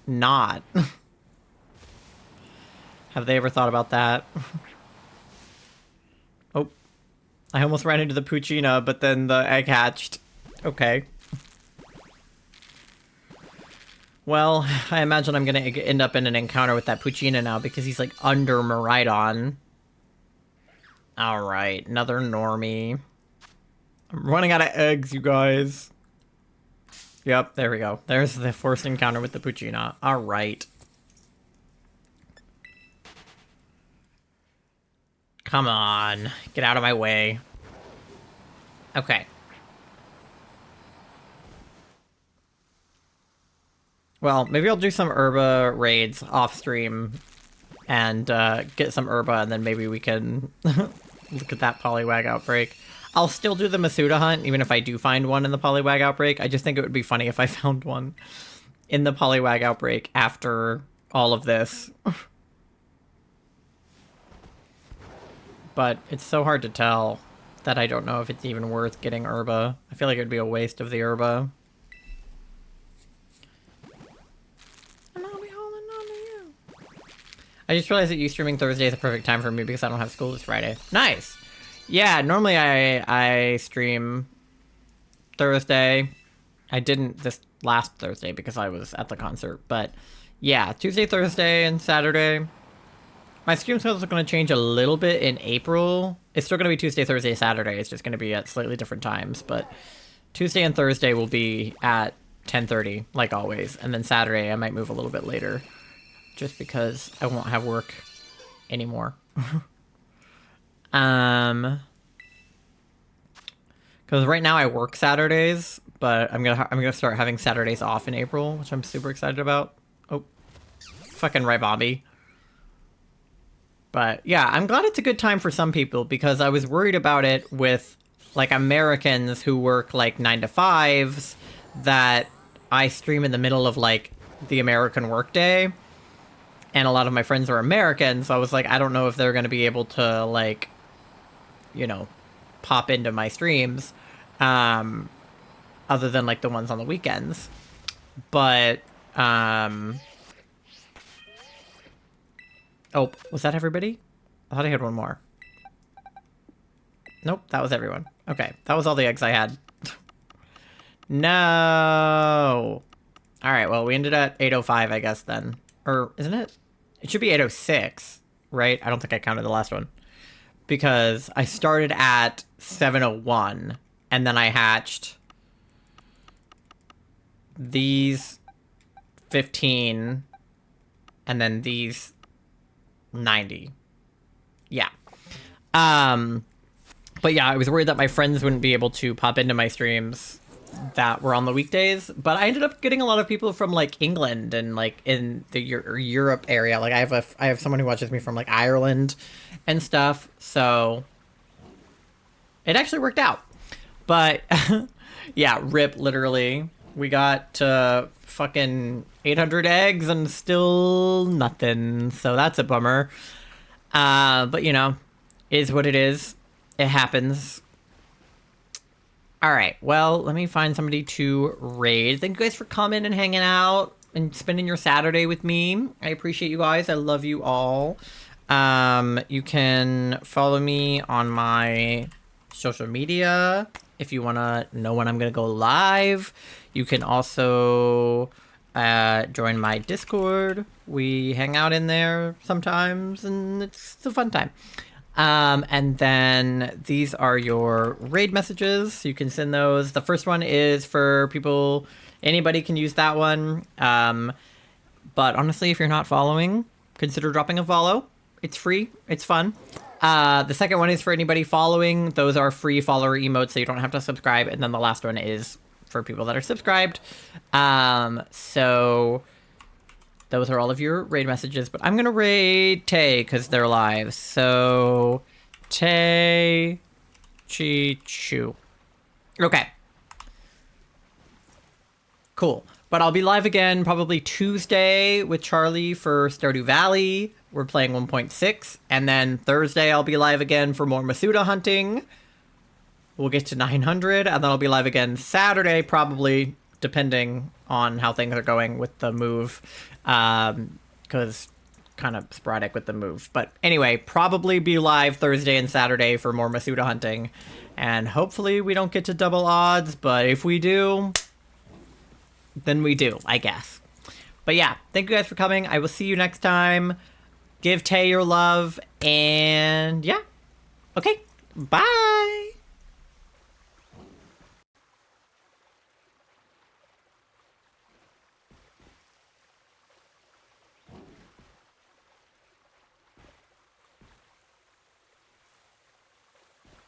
not? Have they ever thought about that? Oh, I almost ran into the Puccina, but then the egg hatched. Okay. Well, I imagine I'm gonna end up in an encounter with that Puccina now because he's like under Maridon. Alright, another normie. I'm running out of eggs, you guys. Yep, there we go. There's the first encounter with the Puccina. Alright. Come on. Get out of my way. Okay. Well, maybe I'll do some Herba raids off stream and get some Herba, and then maybe we can look at that Poliwag outbreak. I'll still do the Masuda hunt, even if I do find one in the Poliwag outbreak. I just think it would be funny if I found one in the Poliwag outbreak after all of this. But it's so hard to tell that I don't know if it's even worth getting Herba. I feel like it would be a waste of the Herba. And I'll be holding on to you. I just realized that you streaming Thursday is the perfect time for me because I don't have school this Friday. Nice! Yeah, normally I stream Thursday. I didn't this last Thursday because I was at the concert, but yeah, Tuesday, Thursday, and Saturday. My stream schedules are going to change a little bit in April. It's still going to be Tuesday, Thursday, Saturday. It's just going to be at slightly different times, but Tuesday and Thursday will be at 10:30, like always, and then Saturday I might move a little bit later, just because I won't have work anymore. Because right now I work Saturdays, but I'm gonna start having Saturdays off in April, which I'm super excited about. Oh, fucking right, Bobby. But yeah, I'm glad it's a good time for some people because I was worried about it with like Americans who work like 9 to 5s that I stream in the middle of like the American workday. And a lot of my friends are Americans, so I was like, I don't know if they're going to be able to like, you know, pop into my streams, other than like the ones on the weekends. But, oh, was that everybody? I thought I had one more. Nope, that was everyone. Okay, that was all the eggs I had. No! Alright, well, we ended at 8:05, I guess, then. Or, isn't it? It should be 8:06, right? I don't think I counted the last one. Because I started at 7:01, and then I hatched these 15, and then these 90. Yeah. But yeah, I was worried that my friends wouldn't be able to pop into my streams that were on the weekdays, but I ended up getting a lot of people from like England and like in the Europe area. Like I have someone who watches me from like Ireland and stuff, so it actually worked out. But yeah, rip, literally, we got to fucking 800 eggs and still nothing, so that's a bummer. But you know, is what it is. It happens. All right, well, let me find somebody to raid. Thank you guys for coming and hanging out and spending your Saturday with me. I appreciate you guys. I love you all. You can follow me on my social media if you want to know when I'm going to go live. You can also join my Discord. We hang out in there sometimes, and it's a fun time. And then these are your raid messages. You can send those. The first one is for people, anybody can use that one. But honestly, if you're not following, consider dropping a follow. It's free. It's fun. The second one is for anybody following. Those are free follower emotes, so you don't have to subscribe. And then the last one is for people that are subscribed. So those are all of your raid messages, but I'm going to raid Tay because they're live. So, Tay, Chi, Chu. Okay. Cool. But I'll be live again probably Tuesday with Charlie for Stardew Valley. We're playing 1.6. And then Thursday I'll be live again for more Masuda hunting. We'll get to 900. And then I'll be live again Saturday probably, depending on how things are going with the move. Because kind of sporadic with the move. But anyway, probably be live Thursday and Saturday for more Masuda hunting. And hopefully we don't get to double odds, but if we do, then we do, I guess. But yeah, thank you guys for coming. I will see you next time. Give Tay your love, and yeah. Okay, bye!